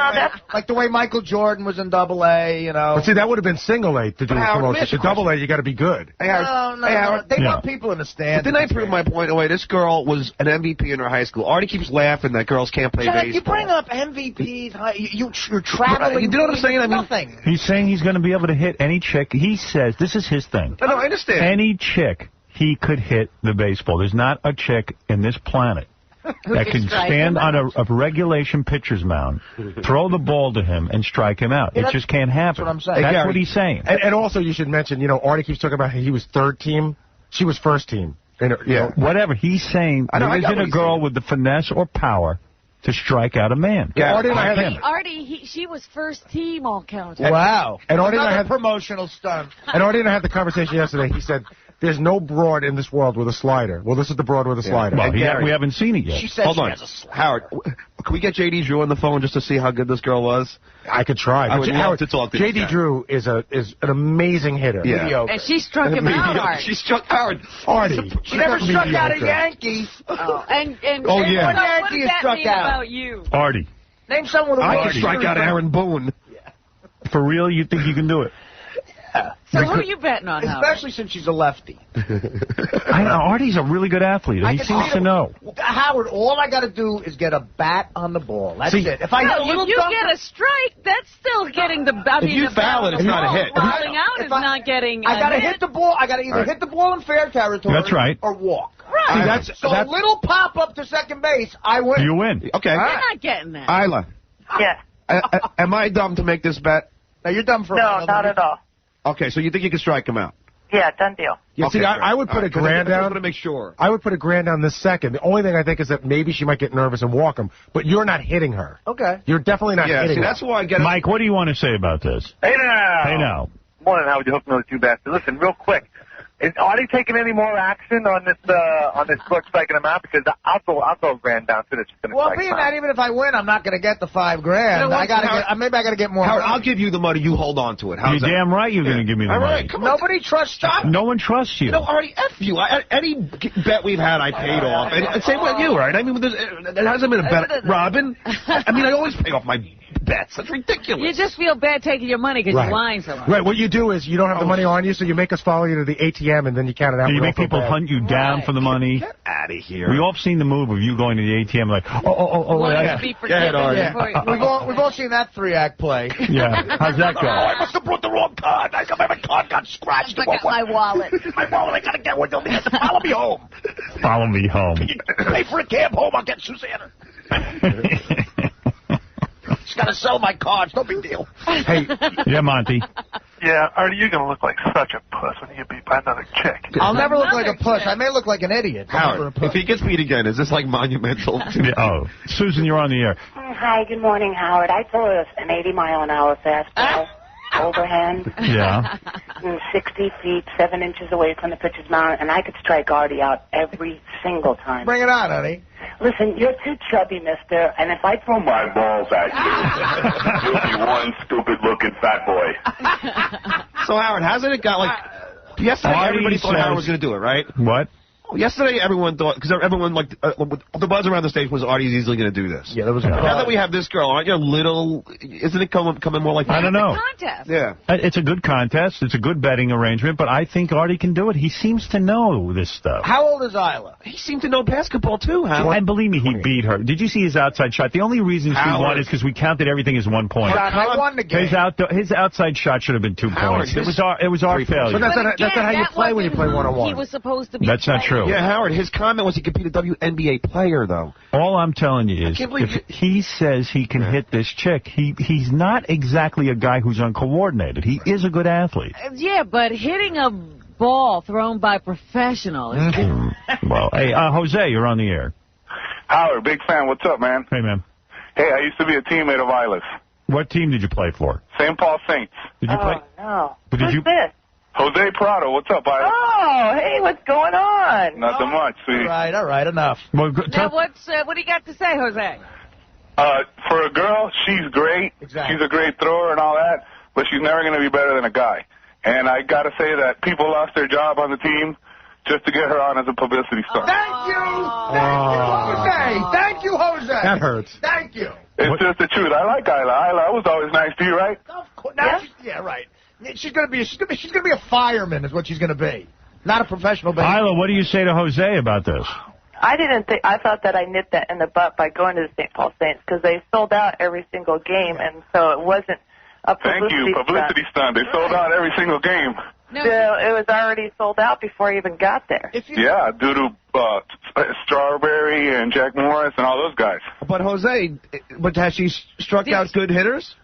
like the way Michael Jordan was in double-A, you know? But see, that would have been single-A to do a promotion. To double-A, you got to be good. No. They want people in the stands. Didn't I prove my point away? This girl was an MVP in her high school. Artie keeps laughing that girls can't play baseball. You bring up MVPs. You're traveling. You know what I'm saying? I mean, nothing. He's saying he's going to be able to hit any chick. He says, this is his thing. No, I understand. Any chick, he could hit the baseball. There's not a chick in this planet that can stand on a regulation pitcher's mound, throw the ball to him, and strike him out. It just can't happen. That's what I'm saying. That's what he's saying. And also, you should mention, Artie keeps talking about how he was third team. She was first team. Whatever. He's saying there isn't a girl with the finesse or power to strike out a man. Yeah, Artie, she was first team all counts. Wow. And Artie and I had promotional stunt. And Artie and I had the conversation yesterday. He said, there's no broad in this world with a slider. Well, this is the broad with a slider. Well, we haven't seen it yet. She said Hold she on. has a slider. Howard, can we get J.D. Drew on the phone just to see how good this girl was? I could try. I would love to talk to J.D. Drew is an amazing hitter. Yeah. And she struck him out, Artie. She struck Howard. Artie. She never struck out a Yankee. And Oh, what yeah. does that mean about you? Artie. Name someone with a I can strike out Aaron Boone. For real, you think you can do it? So who are you betting on, Howard? Especially since she's a lefty. I know. Artie's a really good athlete. He seems to know. Howard, all I got to do is get a bat on the ball. That's it. If I get a little you get a strike, that's still getting the... If you foul it, it's not a hit. Falling out is not getting I got to hit the ball. I got to either hit the ball in fair territory That's right. or walk. Right. So a little pop-up to second base, I win. You win. Okay. You're not getting that. Isla. Yeah. Am I dumb to make this bet? No, you're dumb for No, not at all. Okay, so you think you can strike him out? Yeah, done deal. Yeah, Okay, see, I would put a grand down. I want to make sure. I would put a grand down this second. The only thing I think is that maybe she might get nervous and walk him, but you're not hitting her. Okay. You're definitely not hitting her. That's why I get Mike, what do you want to say about this? Hey now. Hey now. Morning, Howard. You hooked me with two bastards. Listen, real quick. Is Artie taking any more action on this book striking him out? Because I'll throw a grand down to this. Well, being that even if I win, I'm not going to get the $5,000. Maybe I got to get more. Howard, money. I'll give you the money. You hold on to it. How's You're damn right you're going to give me the All money. right, come on. Nobody trusts you. No one trusts you. You know, Artie, F you. Any bet we've had, I paid off. And same with you, right? I mean, there hasn't been a bet. Robin, I mean, I always pay off my bets. That's ridiculous. You just feel bad taking your money because you're lying so much. Right, what you do is you don't have the money on you, so you make us follow you to the ATM, and then you count it out. You make people hunt you down for the money. Get out of here. We all have seen the move of you going to the ATM like, We've all seen that 3-act play. Yeah. How's that go? I must have brought the wrong card. My card got scratched. I got my wallet. My wallet. I got to get one. They have to follow me home. Follow me home. Pay for a cab home. I'll get Susanna. Just got to sell my cards. No big deal. Hey. Yeah, Monty. Yeah, Artie, you're going to look like such a puss when you get beat by another chick. I'll never look like a puss. I may look like an idiot. Howard, if he gets beat again, is this like monumental? Oh, Susan, you're on the air. Hi, good morning, Howard. I throw an 80-mile-an-hour fastball, overhand. Yeah. 60 feet, 7 inches away from the pitcher's mound, and I could strike Artie out every single time. Bring it on, honey. Listen, you're too chubby, mister, and if I throw my balls at you, you'll be one stupid-looking fat boy. So, Howard, hasn't it got, like, yesterday everybody thought Howard was going to do it, right? What? Yesterday, everyone thought, because everyone, like, the buzz around the station was Artie's easily going to do this. Yeah, that was Now that we have this girl, aren't you a little, isn't it coming more like I don't know. Contest. Yeah. It's a good contest. It's a good betting arrangement, but I think Artie can do it. He seems to know this stuff. How old is Isla? He seemed to know basketball, too, Howard. And believe me, he beat her. Did you see his outside shot? The only reason she won is because we counted everything as 1 point. I won the game. His outside shot should have been 2 points. It was our failure. But that's not how you play when you play one-on-one. He was supposed to be That's not true. Yeah, Howard, his comment was he could beat a WNBA player, though. All I'm telling you is, if he says he can hit this chick, he's not exactly a guy who's uncoordinated. He is a good athlete. Yeah, but hitting a ball thrown by professionals is different. Well, hey, Jose, you're on the air. Howard, big fan. What's up, man? Hey, man. Hey, I used to be a teammate of Isla's. What team did you play for? St. Paul Saints. Did you play? No. But did Who's you? this? Jose Prado, what's up, Isla? Oh, hey, what's going on? Nothing much, sweetie. All right, enough. Well, Now, what do you got to say, Jose? For a girl, she's great. Exactly. She's a great thrower and all that, but she's never going to be better than a guy. And I got to say that people lost their job on the team just to get her on as a publicity stunt. Thank you, Jose. Thank you, Jose. That hurts. Thank you. It's just the truth. I like Isla. Isla was always nice to you, right? Of course. Yeah, right. She's gonna be a fireman, is what she's gonna be. Not a professional. Isla, what do you say to Jose about this? I thought that I nipped that in the butt by going to the St. Paul Saints because they sold out every single game, and so it wasn't a publicity stunt. They sold out every single game. No, it was already sold out before I even got there. Yeah, due to Strawberry and Jack Morris and all those guys. But Jose, has she struck out good hitters?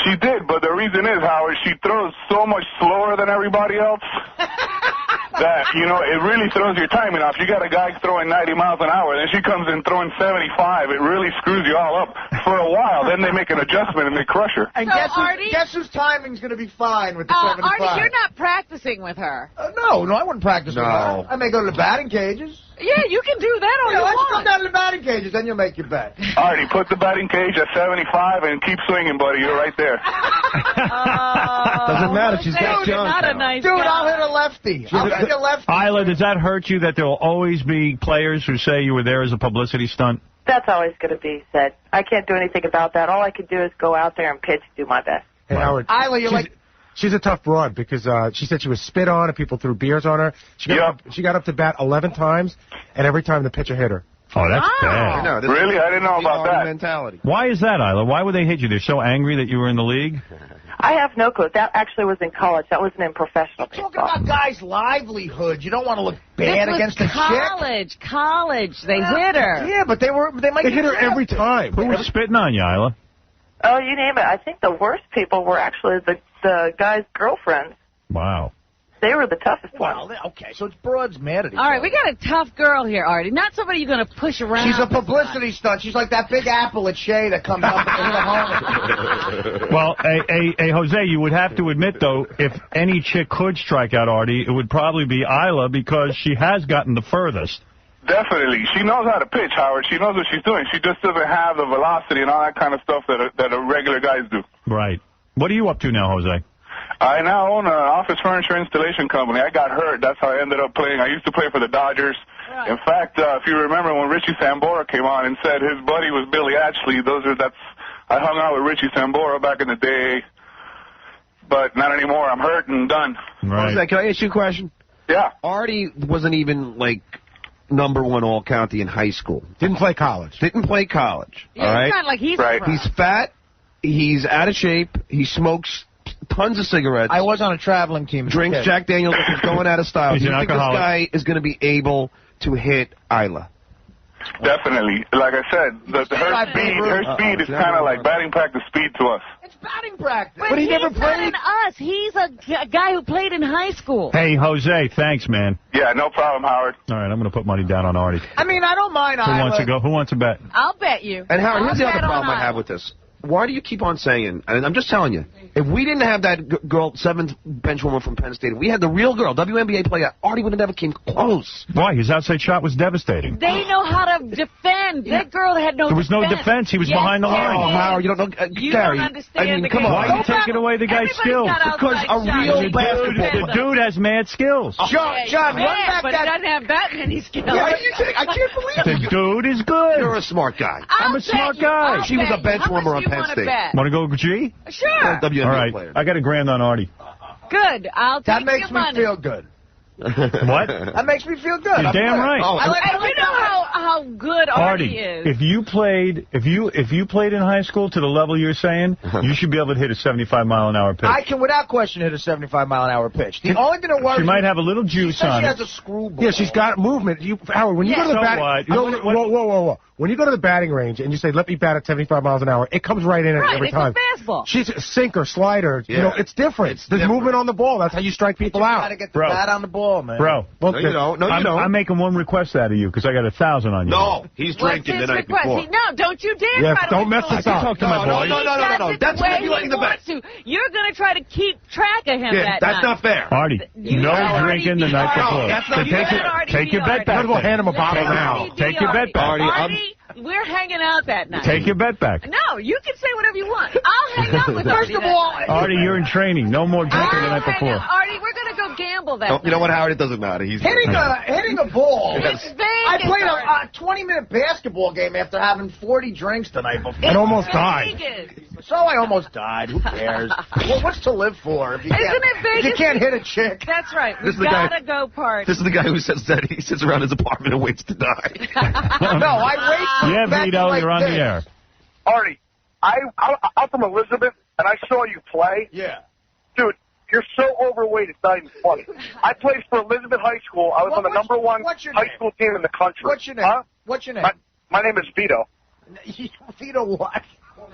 She did, but the reason is, Howard, she throws so much slower than everybody else that, it really throws your timing off. You got a guy throwing 90 miles an hour, then she comes in throwing 75. It really screws you all up for a while. Then they make an adjustment and they crush her. And guess whose timing's going to be fine with the 75? Artie, you're not practicing with her. No, I wouldn't practice with her. I may go to the batting cages. Yeah, you can do that all you let's want. come down to the batting cages, then you'll make your bet. Artie, put the batting cage at 75 and keep swinging, buddy. You're right there. Doesn't matter. She's got junk. Not a nice Dude, guy. I'll hit a lefty. Isla, does that hurt you that there will always be players who say you were there as a publicity stunt? That's always going to be said. I can't do anything about that. All I can do is go out there and pitch, do my best. Hey, Howard, she's a tough broad because she said she was spit on and people threw beers on her. She got up to bat 11 times, and every time the pitcher hit her. Oh, that's bad. Really? I didn't know about that. Mentality. Why is that, Isla? Why would they hit you? They're so angry that you were in the league? I have no clue. That actually was in college. That wasn't in professional baseball. Talking about guys' livelihoods. You don't want to look bad against a chick. College. They hit her. Yeah, but they hit her every time. Who was spitting on you, Isla? Oh, you name it. I think the worst people were actually the guys' girlfriends. Wow. They were the toughest ones. Okay, so it's broads mad at each All right, we got a tough girl here, Artie. Not somebody you're going to push around. She's a publicity stunt. She's like that big apple at Shea that comes up into the home. Well, hey, Jose, you would have to admit, though, if any chick could strike out Artie, it would probably be Isla because she has gotten the furthest. Definitely. She knows how to pitch, Howard. She knows what she's doing. She just doesn't have the velocity and all that kind of stuff that regular guys do. Right. What are you up to now, Jose? I now own an office furniture installation company. I got hurt. That's how I ended up playing. I used to play for the Dodgers. Right. In fact, if you remember when Richie Sambora came on and said his buddy was Billy Ashley, I hung out with Richie Sambora back in the day, but not anymore. I'm hurt and done. Right. Jose, can I ask you a question? Yeah. Artie wasn't even, #1 all-county in high school. Didn't play college. Yeah, all right? It's not like he's right. He's fat. He's out of shape. He smokes tons of cigarettes. I was on a traveling team. Drinks Jack Daniels. He's going out of style. He's Do you think alcoholic. this guy is going to be able to hit Isla? Definitely. Like I said, her speed is kind of like batting practice speed to us. It's batting practice. But he never played. Not in us. He's a guy who played in high school. Hey, Jose, thanks, man. Yeah, no problem, Howard. All right, I'm going to put money down on Artie. I mean, I don't mind Who Isla. wants to go? Who wants to bet? I'll bet you. And Howard, here's the other bet on problem I have with this. Why do you keep on saying, and I'm just telling you, if we didn't have that girl, seventh bench woman from Penn State, if we had the real girl, WNBA player, Artie would have never came close. Why? His outside shot was devastating. They know how to defend. That girl had no defense. There was no defense. He was behind the line. Oh, Howard, you don't know. You Gary, don't understand come on. Why are you taking away the guy's skills? Because a real basketball The dude has mad skills. John, run back but that. he doesn't have that many skills. Yeah, I can't believe The dude is good. You're a smart guy. I'm a smart guy. She was a bench warmer on Penn State. Want to go G? Sure. WNBA All right, player. I got $1,000 on Artie. Good. I'll take That makes your me money. feel good. What? That makes me feel good. You're damn right. Oh, and you know how good Artie is. If you played in high school to the level you're saying, you should be able to hit a 75-mile-an-hour pitch. I can, without question, hit a 75-mile-an-hour pitch. The only thing that worries She might have a little juice on she it. has a screwball. Yeah, she's got movement. Howard, when you go to the batting, whoa. When you go to the batting range and you say, "Let me bat at 75 miles an hour," it comes right in every time. It's a fastball. She's a sinker, slider. Yeah. You know, it's different. There's movement on the ball. That's how you strike people out. You gotta get the bat on the ball, man. Bro, No, you don't. I'm making one request out of you because I got 1,000 on you. No, He's drinking the night before. No, don't you dare try to don't mess us up. Talk to my boy. No. That's when you letting the bet. You're going to try to keep track of him that that's night. not fair. Artie, no drinking the night before. Take your bet back. We'll hand him a bottle now. Take your bet back. Artie, we're hanging out that night. Take your bet back. No, you can say whatever you want. I'll hang out with Artie. First of all, Artie, you're in training. No more drinking the night before. Artie, we're going to go gamble that night. You know what, Howard? It doesn't matter. He's hitting a ball. It's I played a 20-minute basketball game after having 40 drinks the night before. And almost died. So I almost died. Who cares? Well, what's to live for if you Vegas? You can't hit a chick? That's right. We gotta go party. This is the guy who says that he sits around his apartment and waits to die. No, I wait for Vito, you're on the air. Artie, I'm from Elizabeth, and I saw you play. Yeah. Dude, you're so overweight, it's not even funny. I played for Elizabeth High School. I was on the number one high school team in the country. What's your name? Huh? What's your name? My name is Vito. Vito what?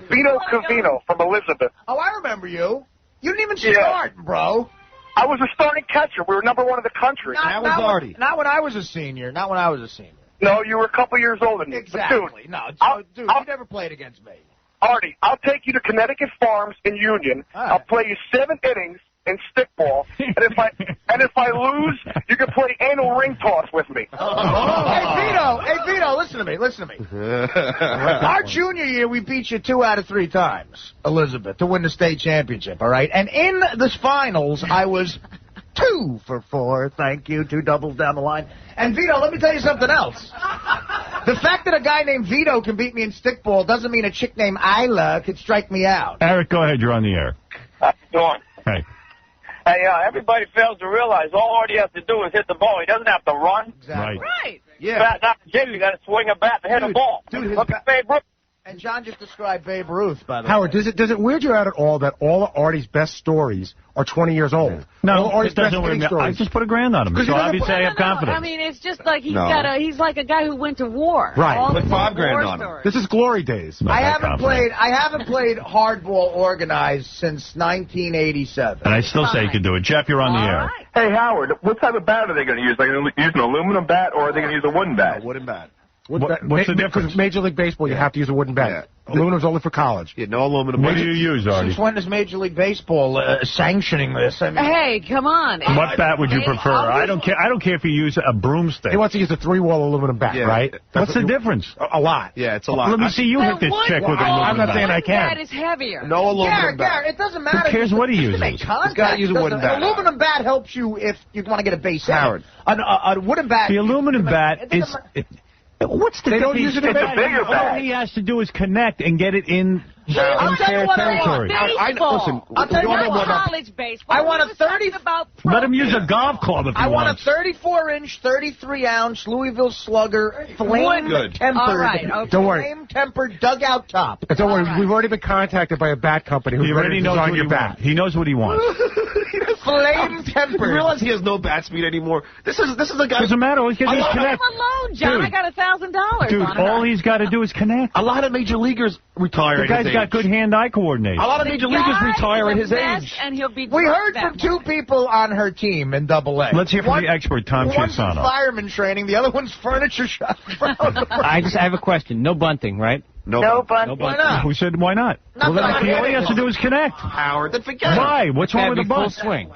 Vito Cavino from Elizabeth. Oh, I remember you. You didn't even start, bro. I was a starting catcher. We were number one in the country. That was Artie. Not when I was a senior. No, you were a couple years older than me. Exactly. Dude, you never played against me. Artie, I'll take you to Connecticut Farms in Union. Right. I'll play you 7 innings in stickball, and if I lose, you can play anal ring toss with me. Hey Vito, listen to me. Our junior year, we beat you 2 out of 3 times, Elizabeth, to win the state championship. All right, and in the finals, I was 2 for 4. Thank you, 2 doubles down the line. And Vito, let me tell you something else. The fact that a guy named Vito can beat me in stickball doesn't mean a chick named Isla could strike me out. Eric, go ahead. You're on the air. How's it going? Hey. Hey, everybody fails to realize all Artie has to do is hit the ball. He doesn't have to run. Exactly. Right. Yeah. Not Jimmy, you got to swing a bat to hit a ball. Look at Babe Ruth. And John just described Babe Ruth, by the way. Howard, does it weird you out at all that all of Artie's best stories are 20 years old? No, Artie's it doesn't best weird me. stories. I just put $1,000 on him, so obviously I have confidence. I mean, it's just like he's like a guy who went to war. Right. Put $5,000 on him. This is glory days. I haven't played hardball organized since 1987. And I still say you can do it. Jeff, you're on the air. Right. Hey, Howard, what type of bat are they going to use? Are they going to use an aluminum bat, or are they going to use a wooden bat? Wooden bat. What's the difference? Because Major League Baseball, you have to use a wooden bat. Yeah. Aluminum's only for college. Yeah, no aluminum. What do you use, Artie? Since when is Major League Baseball sanctioning this? I mean, hey, come on. What bat would you prefer? I don't care if you use a broomstick. He wants to use a 3-wall aluminum bat, right? What's the difference? A lot. Yeah, it's a lot. Let me see you hit this chick with an aluminum bat. I'm not saying I can. That is heavier. No aluminum bat. Garrett, it doesn't matter. Who cares what he uses? He's got to use a wooden bat. An aluminum bat helps you if you want to get a base hit. Howard. A wooden bat. The aluminum bat is... What's the They don't use it in bigger bat. All he has to do is connect and get it in I'll tell you what territory. Baseball. I'll tell you what college baseball. I want a 30. Let him use a golf club if he I want wants. a 34-inch, 33-ounce Louisville Slugger, flame-tempered. All right, okay. Don't worry. Flame-tempered dugout top. Don't worry. We've already been contacted by a bat company who's He ready already to knows design what your he bat. wants. He knows what he wants. Flame-tempered. You realize he has no bat speed anymore? This is a guy... Doesn't matter. All he's got to do is Leave connect. him alone, John. Dude. I got $1,000 Dude, on all he's got to do is connect. A lot of major leaguers retire The at his guy's got age. good hand-eye coordination. A lot of major leaguers retire at his age. And he'll be We heard from 2 people on her team in Double-A. Let's hear from the expert, Tom One's in Chiasano. fireman training, the other one's furniture shop. I have a question. No bunting, right? No bunting. Why not? Who said why not? Not Well, that then I all he has to do is connect. Howard, then forget it. Why? What's wrong with the bunt? Full swing.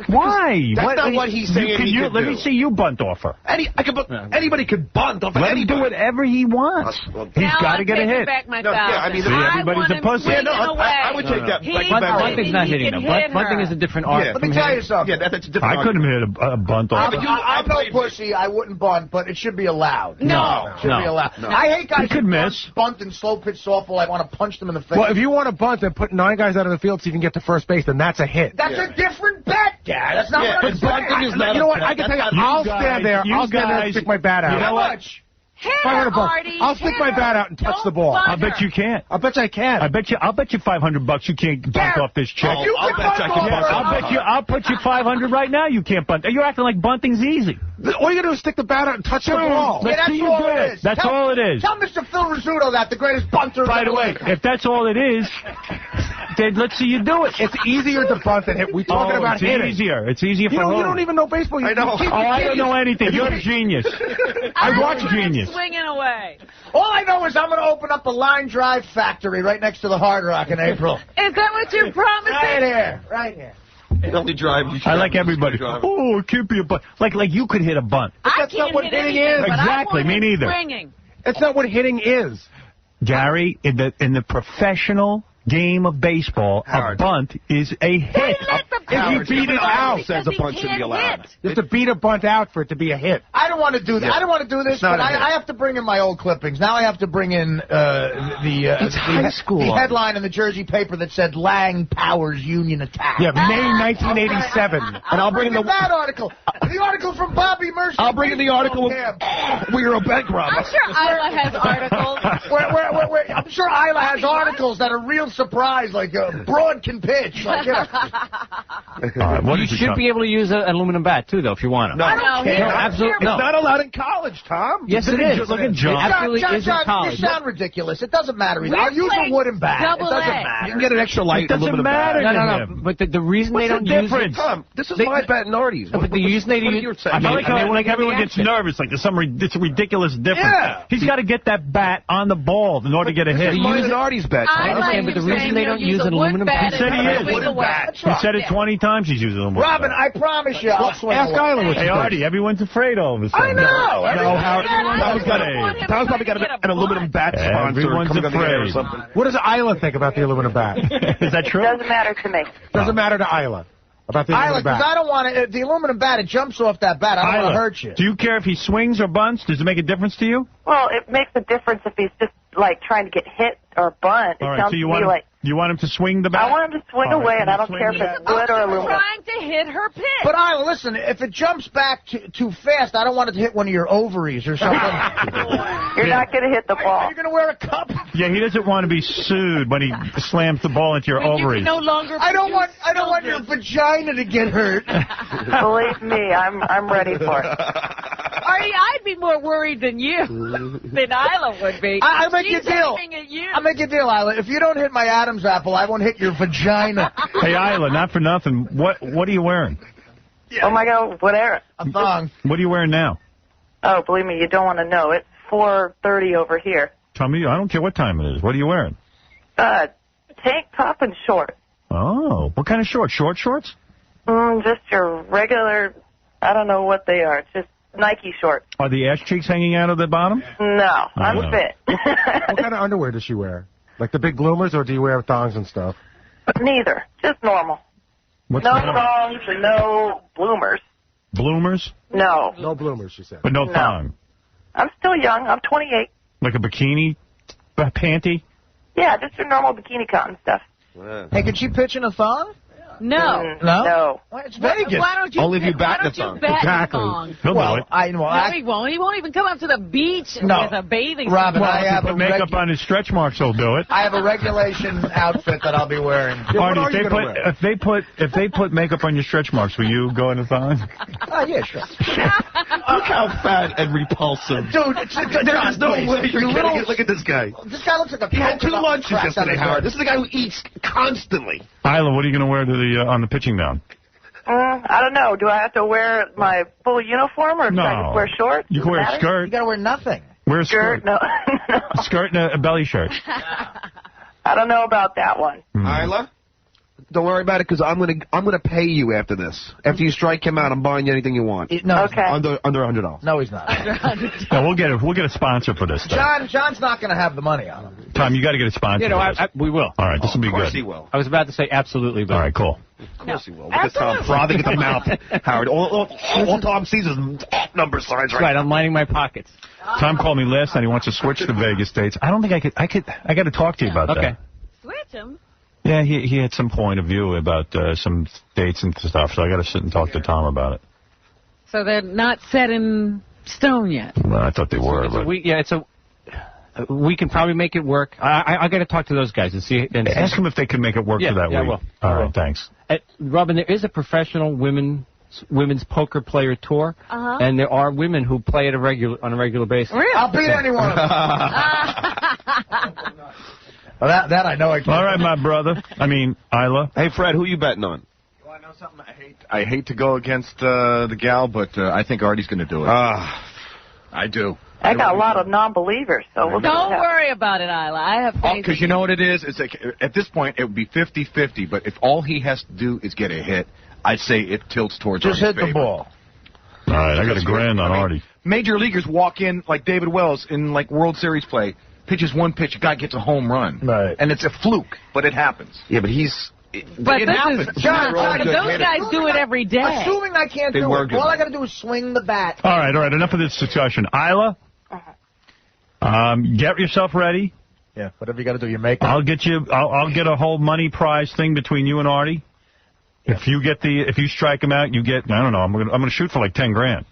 Why? That's not what he's saying he could Let do. me see you bunt off her. Anybody could bunt off Let anybody. him do whatever he wants. He's got to get a hit. Back my No, yeah, I mean, See, everybody's a pussy. Yeah, no, I would take that. Bunting's not hitting him. Bunting is a different art. Let me tell you something. Yeah, that's a different I couldn't hit a bunt off her. I'm no pussy. I wouldn't bunt, but it should be allowed. No. It should be allowed. No. I hate guys You could who miss. bunt and slow pitch softball. I want to punch them in the face. Well, if you want to bunt and put 9 guys out of the field so you can get to first base, then that's a hit. That's a different bet, Dad. That's not what I'm saying. You know what? I can tell you, I'll stand there. I'll stand there and stick my bat out. You know How what? much? Hit $500 her, bucks. Artie. I'll stick my bat out and touch the ball. I bet you can't. I bet you I can. I'll bet you $500 you can't bunt off this chick. I'll bet I can bunt. I'll put you $500 right now. You can't bunt. You're acting like bunting's easy. All you gotta do is stick the bat out and touch the ball. Let's that's see you all do it it. is. That's all it is. Tell Mr. Phil Rizzuto that, the greatest bunter. By the way, if that's all it is, then let's see you do it. It's easier to bunt than hit. We're talking about it's hitting. easier. It's easier for You who? don't even know baseball. I know. I don't know anything. You're a genius. I watch Genius. Swinging away. Right. All I know is I'm going to open up a line drive factory right next to the Hard Rock in April. Is that what you're promising? Right here. Right here. The only drive you I like everybody. Oh, it can't be a bunt. Like you could hit a bunt. But that's not what hitting is. Exactly, me neither. Swinging. That's not what hitting is. Gary, in the professional game of baseball, a bunt is a hit. If you beat it out, says a bunt should be allowed. You have to beat a bunt out for it to be a hit. I don't want to do that. I don't want to do this, but I have to bring in my old clippings. Now I have to bring in It's high school. The headline in the Jersey paper that said Lang Powers Union Attack. Yeah, May 1987. And I'll bring in that article. The article from Bobby Mercer. I'll bring in the article. We're a bank robber. I'm sure Isla has articles. I'm sure Isla has articles that are real surprise, like Broad can pitch. Like, you should be able to use an aluminum bat, too, though, if you want to. No, I don't care. No, absolutely. It's not allowed in college, Tom. Yes, it is. Look at John. It absolutely is in John, college. you sound ridiculous. It doesn't matter. I'll use a wooden bat. It doesn't matter. You can get an extra light It doesn't matter. No. But the reason they don't use it... Tom, this is my bet and Artie's. But the reason they don't use it... I like everyone gets nervous. Like there's some it's a ridiculous difference. Yeah. He's got to get that bat on the ball in order to get a hit. Mine and Artie's bet. I understand, but the reason they don't use an aluminum bat... He said he is. He said it 20 times he's using a wooden Robin, bat. I promise you, I'll swing Ask Isla what Hey, Artie, everyone's afraid all of a sudden. I know. Tom's probably got an aluminum bat sponsor Everyone's coming on the air or afraid. something. What does Isla think about the aluminum bat? Is that true? Doesn't matter to me. Doesn't matter to Isla about the aluminum because bat. I don't want to. The aluminum bat, it jumps off that bat. I don't want to hurt you. Do you care if he swings or bunts? Does it make a difference to you? Well, it makes a difference if he's just, like, trying to get hit or bunt. It All right, sounds so to me like... you want him to swing the bat? I want him to swing All right, away, and I don't swing care if the it's wood or aluminum. Trying to hit her pitch. But Isla, listen, if it jumps back too fast, I don't want it to hit one of your ovaries or something. You're not going to hit the ball. Are you going to wear a cup? Yeah, he doesn't want to be sued when he slams the ball into your ovaries. No longer. I don't want your vagina to get hurt. Believe me, I'm ready for it. I'd be more worried than you, than Isla would be. I'll make you a deal. I'll make you a deal, Isla. If you don't hit my Adam's apple, I won't hit your vagina. Hey, Isla, not for nothing. What are you wearing? Oh, my God, whatever. A thong. What are you wearing now? Oh, believe me, you don't want to know. It's 4:30 over here. Tell me, I don't care what time it is. What are you wearing? Tank top and short. Oh, what kind of shorts? Short shorts? Just your regular, I don't know what they are. It's just Nike shorts. Are the ass cheeks hanging out of the bottom? No, I'm fit. What kind of underwear does she wear? Like the big bloomers, or do you wear thongs and stuff? Neither. Just normal. No thongs and no bloomers. Bloomers? No. No bloomers, she said. But no thong? I'm still young. I'm 28. Like a bikini panty? Yeah, just your normal bikini cotton stuff. Hey, could she pitch in a thong? No. No. Well, it's Vegas. Why don't you Only if you bat why the don't you thong. bat Exactly. the thong? He'll do it. No, he won't. He won't even come up to the beach with a bathing suit. Robin, Well, I if have you put makeup on his stretch marks, he'll do it. I have a regulation outfit that I'll be wearing. Artie, if they put makeup on your stretch marks, will you go in a thong? Oh, yeah, sure. Look how fat and repulsive. Dude, there's no way you're getting it. Look at this guy. This guy looks like a He had 2 lunches cracked yesterday, out of Howard. his This is the guy who eats constantly. Isla, what are you going to wear to the on the pitching mound? I don't know. Do I have to wear my full uniform, or do I just wear shorts? You can wear a Does it matter? skirt. You got to wear nothing. Wear a skirt. No. A skirt and a belly shirt. I don't know about that one. Isla? Don't worry about it, because I'm gonna pay you after this. After you strike him out, I'm buying you anything you want. No, Okay. Under $100. No, he's not. No, we'll get a sponsor for this stuff. John's not going to have the money on him. Tom, you got to get a sponsor. You know, for this. we will. All right, this will be Of course good. he will. I was about to say absolutely, but... All right, cool. Of course he will. Look at Tom frothing at the mouth, Howard. All Tom sees is number signs Right, I'm lining my pockets. Tom called me last night. He wants to switch to Vegas dates. I don't think I could. I got to talk to you about that. Switch him. Yeah, he had some point of view about some dates and stuff, so I got to sit and talk to Tom about it. So they're not set in stone yet. Well, I thought they were, but we can probably make it work. I got to talk to those guys and see. And ask them if they can make it work for that week. I will. All right, thanks. Robin, there is a professional women's poker player tour, and there are women who play it on a regular basis. Really? I'll beat any one of them. Well, that I know I can. All right, my brother. I mean, Isla. Hey, Fred, who you betting on? Well, I know something I hate to go against the gal, but I think Artie's going to do it. I do. I got a lot of non-believers, so we'll Don't worry about it, Isla. I have faith. Because you know what it is? It's like, at this point, it would be 50-50, but if all he has to do is get a hit, I'd say it tilts towards Just Artie's hit the ball. All right, I got $1,000 on Artie. Major leaguers walk in like David Wells in like World Series play, pitches one pitch, a guy gets a home run. Right. And it's a fluke, but it happens. Yeah, but he's... But it happens. John, those guys do it every day. Assuming I can't do it, all I got to do is swing the bat. All right, enough of this discussion. Isla, get yourself ready. Yeah, whatever you got to do, you make it. I'll get a whole money prize thing between you and Artie. If you strike him out, you get, I don't know, I'm gonna shoot for like $10,000.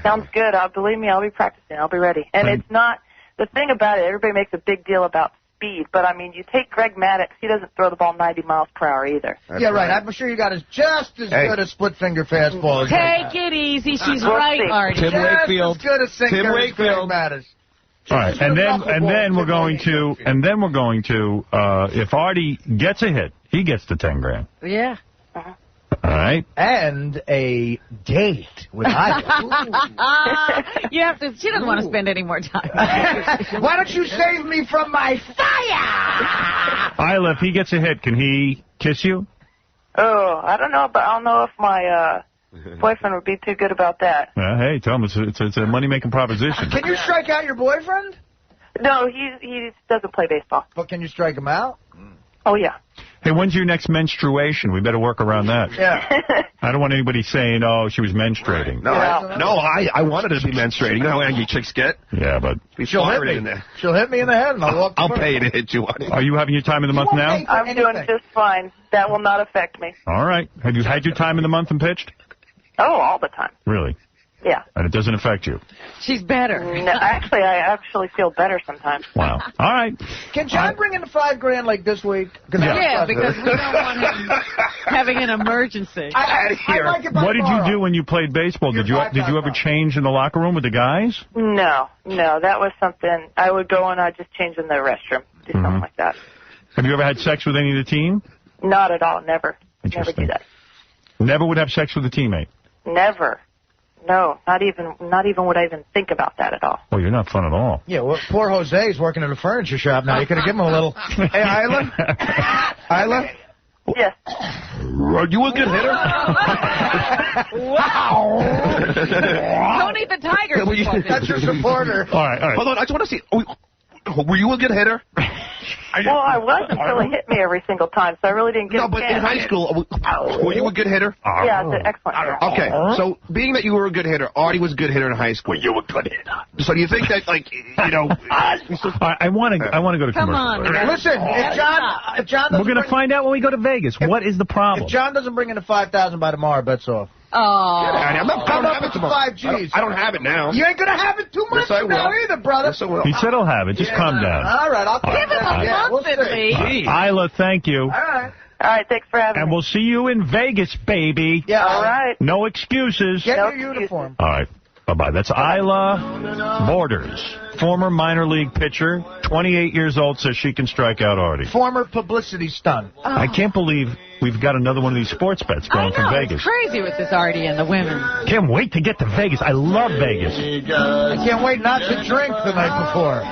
Sounds good. Believe me, I'll be practicing. I'll be ready. And it's not, the thing about it, everybody makes a big deal about speed, but I mean, you take Greg Maddux, he doesn't throw the ball 90 miles per hour either. Yeah, right. I'm sure you got just as good a split-finger fastball as Take it easy. She's right, Artie. Tim Wakefield. Just as good a sinker Tim Wakefield. as Greg Maddux. All right, and then we're going to if Artie gets a hit, he gets the $10,000. Yeah. All right. And a date with Isla. You have to. She doesn't want to spend any more time. Why don't you save me from my fire? Isla, if he gets a hit, can he kiss you? Oh, I don't know, but I don't know if my boyfriend would be too good about that. Hey, tell him it's a money-making proposition. Can you strike out your boyfriend? No, he doesn't play baseball. But can you strike him out? Oh, yeah. Hey, when's your next menstruation? We better work around that. Yeah. I don't want anybody saying, oh, she was menstruating. No, I wanted her to be menstruating. You know how angry chicks get? Yeah, but... She'll hit me. She'll hit me in the head, and I'll walk I'll pay you to hit you. Are you having your time of the month now? I'm doing just fine. That will not affect me. All right. Have you had your time in the month and pitched? Oh, all the time. Really? Yeah. And it doesn't affect you? She's better. No, I actually feel better sometimes. Wow. All right. Can John bring in the $5,000 like this week? Yeah, because we don't want him having an emergency. I like it by What did you do when you played baseball? Did you ever change in the locker room with the guys? No, that was something I would go and I'd just change in the restroom, do something like that. Have you ever had sex with any of the team? Not at all, never. Never do that. Never would have sex with a teammate? Never. No, not even would I even think about that at all. Well, you're not fun at all. Yeah, well, poor Jose's working at a furniture shop now. You could have given him a little... Hey, Isla? Yes. Are you a good hitter? Wow. Don't eat the Tigers. That's your supporter. All right. Hold on, I just want to see... Were you a good hitter? Well, I was until he hit me every single time, so I really didn't get a chance. No, but in high school, were you a good hitter? Yeah, I did excellent. Okay, so being that you were a good hitter, Artie was a good hitter in high school. You were a good hitter. So do you think that, like, you know... I want to go to commercial. Come on. Listen, if John we're going to find out when we go to Vegas. What is the problem? If John doesn't bring in the $5,000 by tomorrow, bets off. Oh. I'm not Come up have it with tomorrow. 5 G's. I don't have it now. You ain't going to have it 2 months from now either, brother. Yes, I will. He said he'll have it. Just calm down. All right, I'll give him a month at least. Isla, thank you. All right. All right, thanks for having me. And we'll see you in Vegas, baby. Yeah. All right. No excuses. Get your uniform. All right. Bye-bye. That's Isla Borders, former minor league pitcher, 28 years old, says she can strike out Artie. Former publicity stunt. I can't believe we've got another one of these sports bets going from Vegas. It's crazy with this Artie and the women. Can't wait to get to Vegas. I love Vegas. I can't wait not to drink the night before.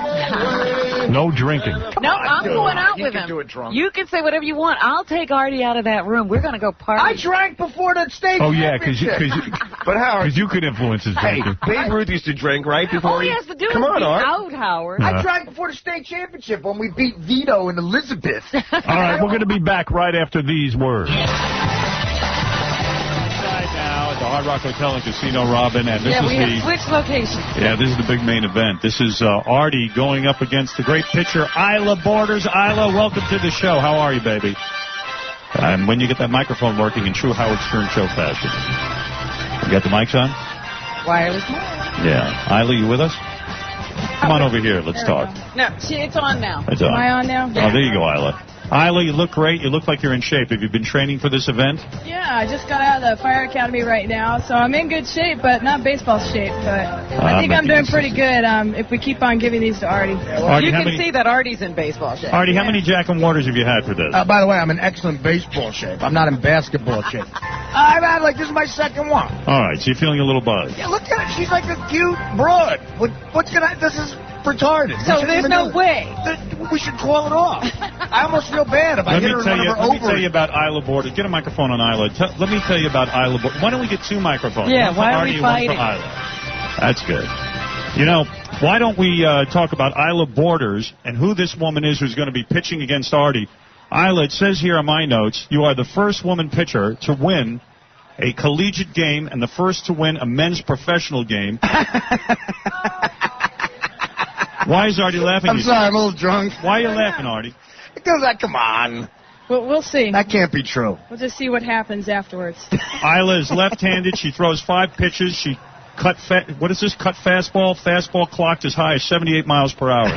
No drinking. No, I'm going out with him. You can say whatever you want. I'll take Artie out of that room. We're going to go party. I drank before the state Oh, yeah, because But Howard, you could influence his drinking. Babe Ruth used to drink, right? Before All he has to do Come is on, be Art. out, Howard. I drank before the state championship when we beat Vito and Elizabeth. All right, we're going to be back right after these words. Now at the Hard Rock Hotel and Casino, Robin, and this we is have switched locations. Yeah, this is the big main event. This is Artie going up against the great pitcher Isla Borders. Isla, welcome to the show. How are you, baby? And when you get that microphone working in true Howard Stern show fashion. You got the mics on? Wireless mic. Yeah. Isla, you with us? Come on over here. Let's talk. No, it's on now. It's on. Am I on now? Oh, there you go, Isla. Isla, you look great. You look like you're in shape. Have you been training for this event? Yeah, I just got out of the fire academy right now, so I'm in good shape, but not baseball shape. But I think I'm doing pretty good if we keep on giving these to Artie. Artie, you can see that Artie's in baseball shape. Artie, how many Jack and Waters have you had for this? By the way, I'm in excellent baseball shape. I'm not in basketball shape. I've had, this is my second one. All right, so you're feeling a little buzzed. Yeah, look at her. She's like a cute broad. This is retarded. So there's no way. We should call it off. I almost feel bad if I hit her in one of her Let me tell you about Isla Borders. Get a microphone on Isla. Let me tell you about Isla Borders. Why don't we get 2 microphones? Yeah, one for why are Artie we and one fighting? for Isla. That's good. You know, why don't we talk about Isla Borders and who this woman is who's going to be pitching against Artie? Isla, it says here on my notes, you are the first woman pitcher to win a collegiate game and the first to win a men's professional game. Why is Artie laughing? I'm sorry, I'm a little drunk. Why are you laughing, Artie? Because come on. We'll see. That can't be true. We'll just see what happens afterwards. Isla is left-handed. She throws 5 pitches. She cut fastball. Fastball clocked as high as 78 miles per hour.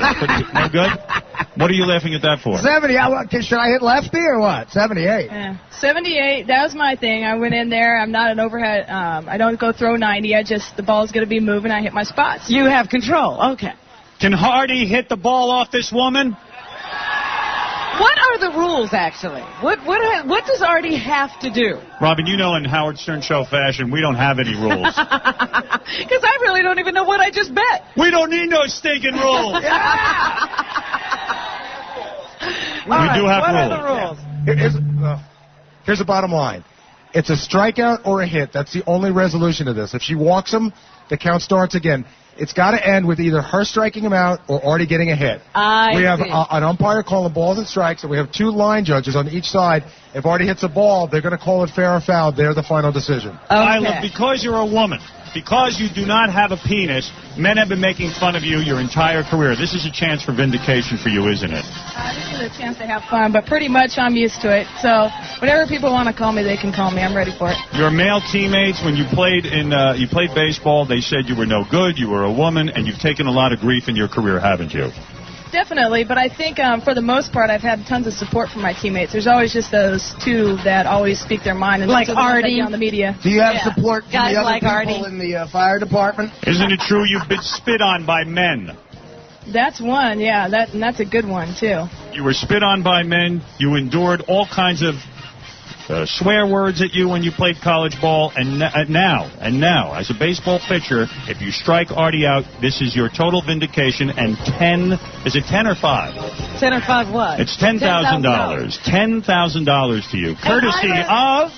No good? What are you laughing at that for? 70. Should I hit lefty or what? 78. Yeah. 78. That was my thing. I went in there. I'm not an overhead. I don't go throw 90. The ball's going to be moving. I hit my spots. You have control. Okay. Can Hardy hit the ball off this woman? What are the rules, actually? What does Artie have to do? Robin, you know in Howard Stern Show fashion, we don't have any rules. Because I really don't even know what I just bet. We don't need no stinking rules. We do have what rules. What are the rules? Here's the bottom line. It's a strikeout or a hit. That's the only resolution of this. If she walks him, the count starts again. It's got to end with either her striking him out or Artie getting a hit. We have an umpire calling balls and strikes, and we have 2 line judges on each side. If Artie hits a ball, they're going to call it fair or foul. They're the final decision. Okay. Isla, because you're a woman, because you do not have a penis, men have been making fun of you your entire career. This is a chance for vindication for you, isn't it? This is a chance to have fun, but pretty much I'm used to it. So whatever people want to call me, they can call me. I'm ready for it. Your male teammates, when you played baseball, they said you were no good, you were a woman, and you've taken a lot of grief in your career, haven't you? Definitely, but I think for the most part, I've had tons of support from my teammates. There's always just those 2 that always speak their mind, and like Artie on the media. Do you have support from guys the other like people Artie in the fire department? Isn't it true you've been spit on by men? That's one, yeah. That's a good one too. You were spit on by men. You endured all kinds of swear words at you when you played college ball, and now, as a baseball pitcher, if you strike Artie out, this is your total vindication, and is it 10 or 5? 10 or 5 what? It's $10,000. $10,000 to you, courtesy of...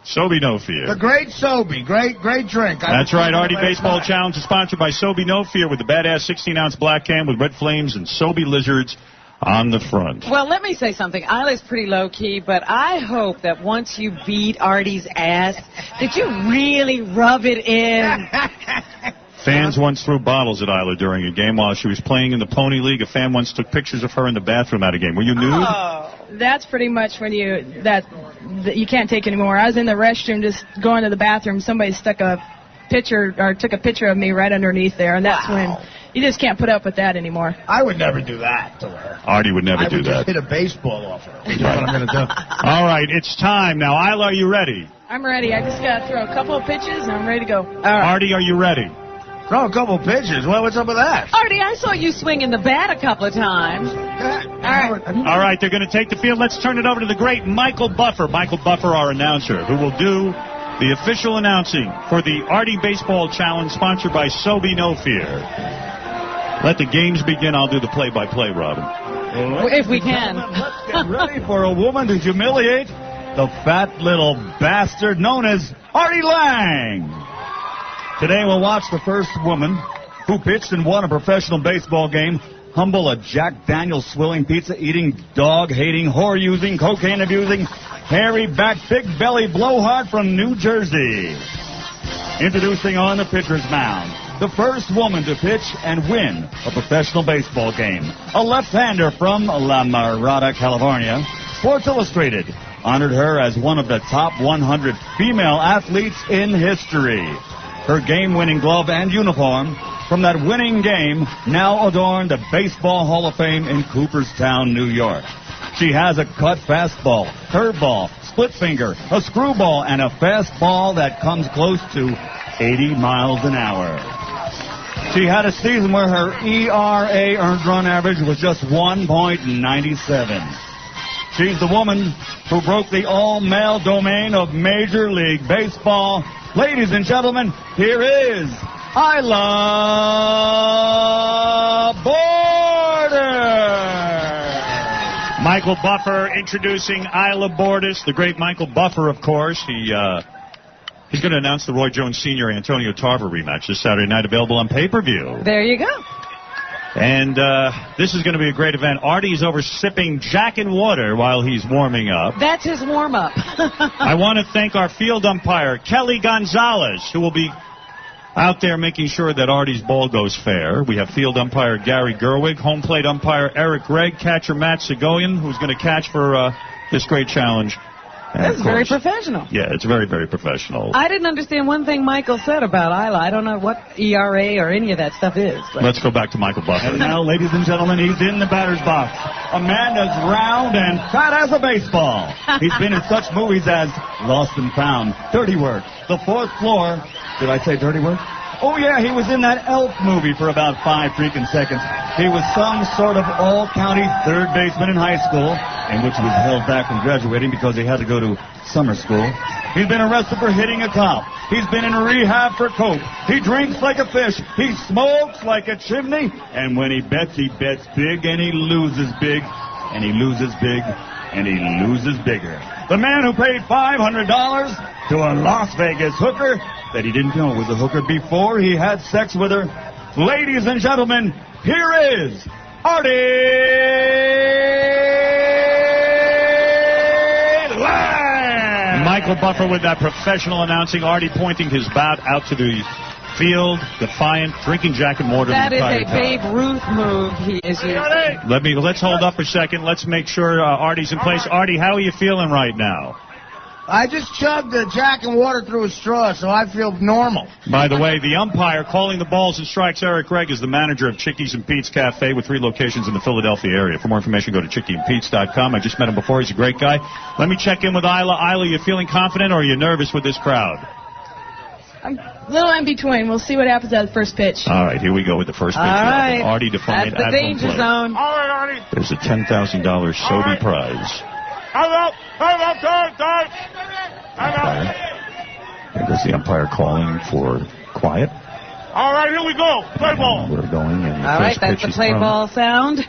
Sobe No Fear. The great Sobe. Great drink. That's right. Artie Baseball Challenge is sponsored by Sobe No Fear with the badass 16-ounce black can with red flames and Sobe lizards on the front. Well, let me say something. Isla's pretty low-key, but I hope that once you beat Artie's ass, that you really rub it in. Fans once threw bottles at Isla during a game while she was playing in the Pony League. A fan once took pictures of her in the bathroom at a game. Were you nude? Oh, that's pretty much when you can't take anymore. I was in the restroom just going to the bathroom. Somebody took a picture of me right underneath there, and that's when you just can't put up with that anymore. I would never do that to her. Artie would never do I would that. just hit a baseball off her. That's what I'm going to do. All right, it's time now. Isla, are you ready? I'm ready. I just got to throw a couple of pitches, and I'm ready to go. All right. Artie, are you ready? Throw a couple of pitches. Well, what's up with that? Artie, I saw you swinging the bat a couple of times. All right, they're going to take the field. Let's turn it over to the great Michael Buffer. Michael Buffer, our announcer, who will do the official announcing for the Artie Baseball Challenge sponsored by Sobe No Fear. Let the games begin. I'll do the play-by-play, Robin. If we can. Let's get ready for a woman to humiliate the fat little bastard known as Artie Lang. Today we'll watch the first woman who pitched and won a professional baseball game humble a Jack Daniels swilling, pizza-eating, dog-hating, whore-using, cocaine-abusing, hairy-backed, big-belly blowhard from New Jersey. Introducing on the pitcher's mound, the first woman to pitch and win a professional baseball game. A left-hander from La Mirada, California. Sports Illustrated honored her as one of the top 100 female athletes in history. Her game-winning glove and uniform from that winning game now adorn the Baseball Hall of Fame in Cooperstown, New York. She has a cut fastball, curveball, split finger, a screwball, and a fastball that comes close to 80 miles an hour. She had a season where her ERA, earned run average, was just 1.97. She's the woman who broke the all-male domain of Major League Baseball. Ladies and gentlemen, here is Isla Border. Michael Buffer introducing Isla Bordes, the great Michael Buffer, of course. He's going to announce the Roy Jones Sr. Antonio Tarver rematch this Saturday night, available on pay-per-view. There you go. And this is going to be a great event. Artie's over sipping Jack and water while he's warming up. That's his warm-up. I want to thank our field umpire, Kelly Gonzalez, who will be out there making sure that Artie's ball goes fair. We have field umpire Gary Gerwig, home plate umpire Eric Gregg, catcher Matt Segoyan, who's going to catch for this great challenge. And That's very professional. Yeah, it's very, very professional. I didn't understand one thing Michael said about Isla. I don't know what ERA or any of that stuff is. But. Let's go back to Michael Buffer. And now, ladies and gentlemen, he's in the batter's box. A man as round and fat as a baseball. He's been in such movies as Lost and Found, Dirty Work, The Fourth Floor. Did I say Dirty Work? Oh, yeah, he was in that Elf movie for about 5 freaking seconds. He was some sort of all-county third baseman in high school, in which he was held back from graduating because he had to go to summer school. He's been arrested for hitting a cop. He's been in rehab for coke. He drinks like a fish. He smokes like a chimney. And when he bets big, and he loses big, and he loses big, and he loses bigger. The man who paid $500 to a Las Vegas hooker that he didn't know was a hooker before he had sex with her. Ladies and gentlemen, here is Artie Lang! Michael Buffer with that professional announcing. Artie pointing his bat out to the field, defiant, drinking Jack and water. That is a time. Babe Ruth move he is using. Let's hold up a second. Let's make sure Artie's in place. Artie, how are you feeling right now? I just chugged the Jack and water through a straw, so I feel normal. By the way, the umpire calling the balls and strikes, Eric Gregg, is the manager of Chickies and Pete's Cafe with 3 locations in the Philadelphia area. For more information, go to chickieandpete's.com. I just met him before. He's a great guy. Let me check in with Isla. Isla, you feeling confident or are you nervous with this crowd? I'm a little in between. We'll see what happens at the first pitch. All right, here we go with the first pitch. All right. Artie defiant That's the danger zone. All right, Artie. There's a $10,000 Sobe prize. Time. There goes the umpire calling for quiet. All right, here we go. Play ball. We're going. And All right, that's the play ball sound.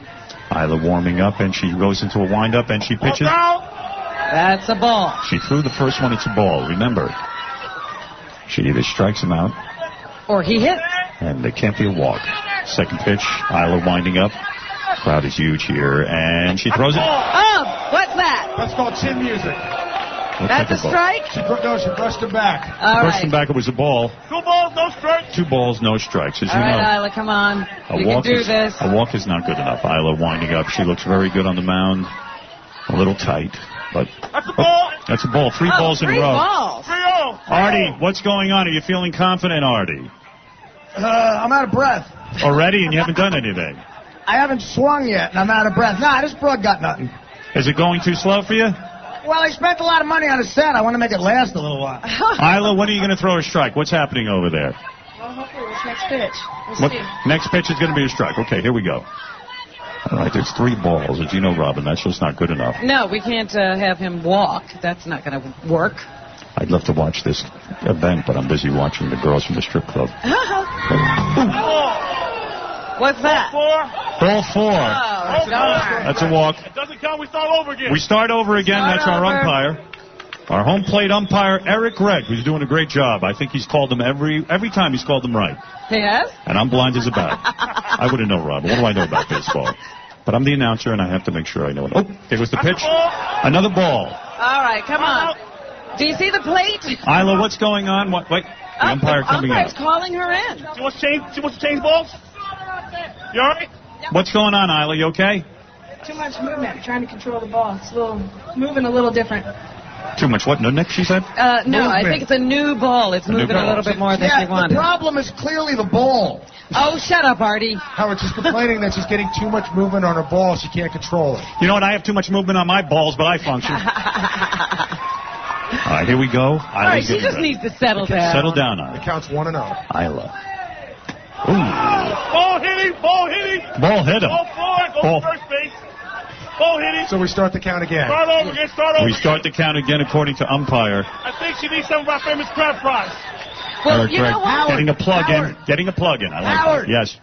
Isla warming up, and she goes into a windup, and she pitches. That's a ball. She threw the first one. It's a ball. Remember, she either strikes him out, or he hits. And there can't be a walk. Second pitch, Isla winding up. Crowd is huge here, and she throws it. Oh, what's that? That's called chin music. That's a strike? She brushed him back. Brushed him back, it was a ball. 2 balls, no strikes. 2 balls, no strikes. As All you know, right, Isla, come on. You can do this. A walk is not good enough. Isla winding up. She looks very good on the mound. A little tight, but... That's a ball. That's a ball. 3 balls in a row. 3 balls. 3-0. Artie, what's going on? Are you feeling confident, Artie? I'm out of breath. Already, and you haven't done anything? I haven't swung yet, and I'm out of breath. Nah, this broad got nothing. Is it going too slow for you? Well, I spent a lot of money on a set. I want to make it last a little while. Isla, when are you going to throw a strike? What's happening over there? Well, hopefully this next pitch. We'll What, see. next pitch is going to be a strike. Okay, here we go. All right, there's 3 balls. As you know, Robin, that's just not good enough. No, we can't have him walk. That's not going to work. I'd love to watch this event, but I'm busy watching the girls from the strip club. What's that? Ball 4. Oh, darn. That's a walk. It doesn't count. We start over again. We start over again. That's our umpire. Our home plate umpire, Eric Gregg, who's doing a great job. I think he's called them every time he's called them right. He has? And I'm blind as a bat. I wouldn't know, Robin. What do I know about baseball? But I'm the announcer, and I have to make sure I know it. Oh, there was the pitch. Another ball. All right, come on. Do you see the plate? Isla, what's going on? Wait, the umpire coming umpire's out. calling her in. She wants to change balls? You all right? What's going on, Isla? You okay? Too much movement. I'm trying to control the ball. It's moving a little different. Too much what? No, Nick, she said? No, I think it's a new ball. It's moving a little bit more than she wanted. The problem is clearly the ball. Oh, shut up, Artie. Howard, she's complaining that she's getting too much movement on her ball. She can't control it. You know what? I have too much movement on my balls, but I function. All right, here we go. All right, she just needs to settle down. Settle down, Isla. It counts 1-0. Isla. Ball hit him. Ball hit him. Ball hit him. Ball forward. Go Ball. to first base. Ball hit him. So we start the count again. Start over again. Start over We start the count again according to umpire. I think she needs some of our famous crab fries. Well, Eric you know Gregg. what? Getting a plug in. Getting a plug in. I like Howard. that. Yes.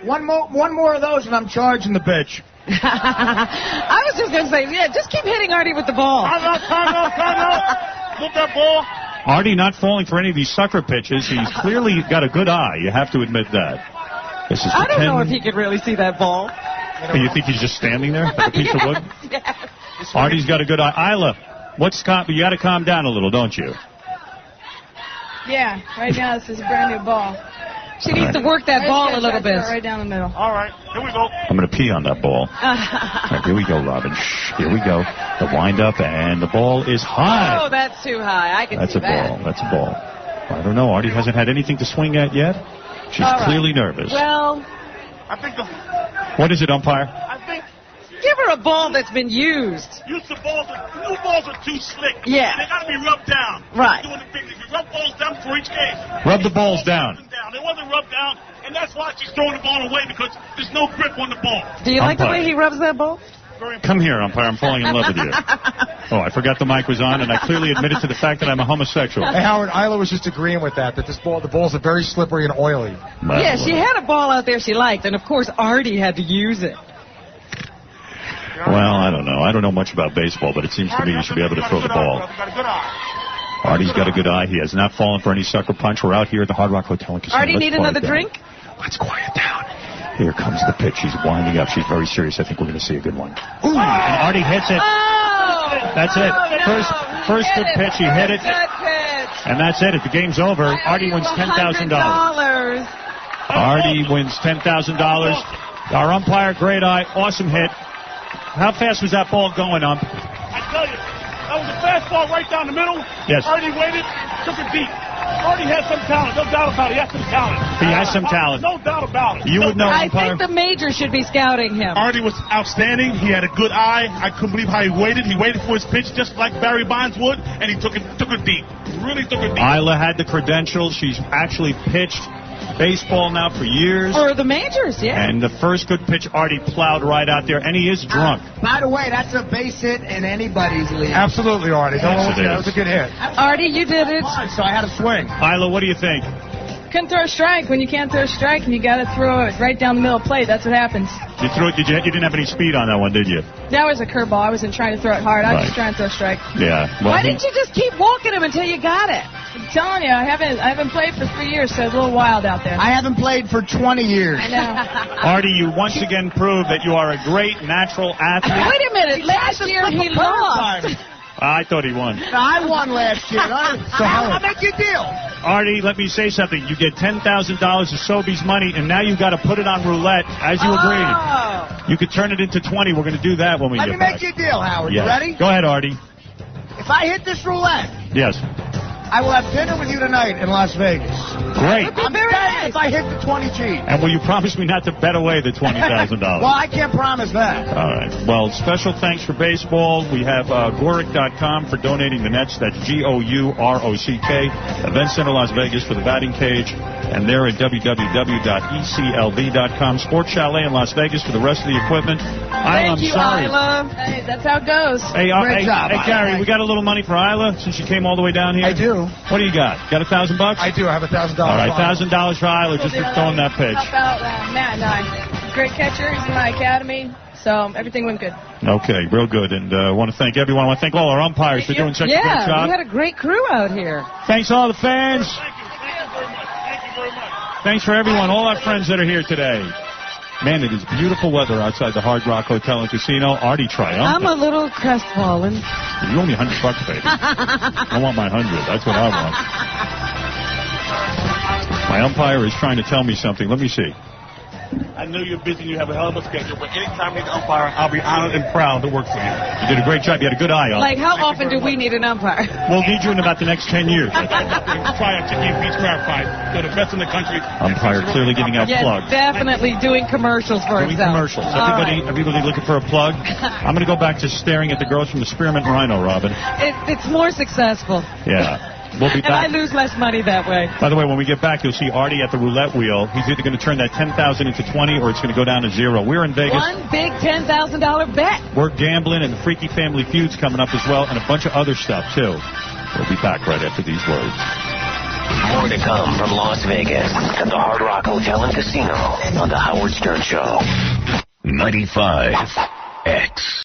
One more of those, and I'm charging the bitch. I was just going to say, yeah, just keep hitting Artie with the ball. Time out. Look that ball. Artie not falling for any of these sucker pitches. He's clearly got a good eye. You have to admit that. This is I don't know if 10. he could really see that ball. You think he's just standing there like a piece of wood? Yes. Artie's got a good eye. Isla, you got to calm down a little, don't you? Yeah, right now this is a brand new ball. She needs to work that ball a little bit. Right down the middle. All right, here we go. I'm going to pee on that ball. All right, here we go, Robin. Shh, here we go. The wind-up, and the ball is high. Oh, that's too high. I can see that. That's a ball. I don't know. Artie hasn't had anything to swing at yet. She's clearly nervous. Well, I think What is it, umpire? give her a ball that's been used. new balls are too slick. Yeah. They got to be rubbed down. Right. Doing the thing. If you rub balls down for each game. Rub the balls down. They wasn't rubbed down, and that's why she's throwing the ball away, because there's no grip on the ball. Do you like the way he rubs that ball? Come here, umpire. I'm falling in love with you. Oh, I forgot the mic was on, and I clearly admitted to the fact that I'm a homosexual. Hey, Howard, Isla was just agreeing with that the balls are very slippery and oily. Yeah, she had a ball out there she liked, and of course Artie had to use it. Well, I don't know. I don't know much about baseball, but it seems to me you should be able to throw the ball. Artie's got a good eye. He has not fallen for any sucker punch. We're out here at the Hard Rock Hotel and Casino. Artie, need another drink? Let's quiet down. Here comes the pitch. She's winding up. She's very serious. I think we're going to see a good one. Ooh, and Artie hits it. Oh! That's it. First good pitch. He hit it. Good pitch. And that's it. If the game's over, Artie wins $10,000. Artie wins $10,000. Our umpire, great eye, awesome hit. How fast was that ball going, I tell you, that was a fastball right down the middle. Yes. Artie waited, took it deep. Artie has some talent, no doubt about it. He has some talent. He has some talent. No doubt about it. You would know, I umpire. think the major should be scouting him. Artie was outstanding. He had a good eye. I couldn't believe how he waited. He waited for his pitch just like Barry Bonds would, and he took it deep. Really took it deep. Isla had the credentials. She's actually pitched baseball now for years. For the majors, yeah. And the first good pitch, Artie plowed right out there, and he is drunk. By the way, that's a base hit in anybody's league. Absolutely, Artie. Yes, it That is. was a good hit. Artie, you did it. So I had a swing. Isla, what do you think? Couldn't throw a strike. When you can't throw a strike and you got to throw it right down the middle of the plate, that's what happens. You threw it. You didn't have any speed on that one, did you? That was a curveball. I wasn't trying to throw it hard. I was Right. just trying to throw a strike. Yeah. Well, Why didn't you just keep walking him until you got it? I'm telling you, I haven't played for 3 years, so it's a little wild out there. I haven't played for 20 years. I know. Artie, you once again proved that you are a great natural athlete. Wait a minute. Last year he lost. I thought he won. I won last year. I'll make you a deal. Artie, let me say something. You get $10,000 of Sobeys money, and now you've got to put it on roulette, as you agreed. You could turn it into 20. We're going to do that when we Let get me back. make you a deal, Howard. Yes. You ready? Go ahead, Artie. If I hit this roulette, Yes. I will have dinner with you tonight in Las Vegas. Great. I'm betting if I hit the 20 G's. And will you promise me not to bet away the $20,000? Well, I can't promise that. All right. Well, special thanks for baseball. We have Gorick.com for donating the nets. That's GOUROCK. Event Center Las Vegas for the batting cage. And they're at www.eclv.com. Sports Chalet in Las Vegas for the rest of the equipment. Thank you, Isla. Hey, that's how it goes. Hey, Great job, hey, Gary, we got a little money for Isla since you came all the way down here? I do. What do you got? Got $1,000? I do. I have $1,000. All right, $1,000 for Isla just for throwing that pitch. Help out Matt and I. Great catcher. He's in my academy. So everything went good. Okay, real good. And I want to thank everyone. I want to thank all our umpires for doing such a great Yeah, job. we had a great crew out here. Thanks all the fans. Thanks for everyone, all our friends that are here today. Man, it is beautiful weather outside the Hard Rock Hotel and Casino. Artie triumphant. I'm a little crestfallen. You owe me $100, baby. I want my 100. That's what I want. My umpire is trying to tell me something. Let me see. I know you're busy and you have a hell of a schedule, but anytime you need an umpire, I'll be honored and proud to work for you. You did a great job. You had a good eye on it. Like, how often do we need an umpire? We'll need you in about the next 10 years. Try out Chicken Beach Crab Fight. They're the best in the country. Umpire clearly giving out plugs. Definitely doing commercials for himself. Commercials. Everybody looking for a plug? I'm going to go back to staring at the girls from the Spearmint Rhino, Robin. It's more successful. Yeah. We'll be back. And I lose less money that way. By the way, when we get back, you'll see Artie at the roulette wheel. He's either going to turn that $10,000 into 20 or it's going to go down to 0. We're in Vegas. One big $10,000 bet. We're gambling, and the Freaky Family Feud's coming up as well, and a bunch of other stuff, too. We'll be back right after these words. More to come from Las Vegas at the Hard Rock Hotel and Casino on The Howard Stern Show. 95X.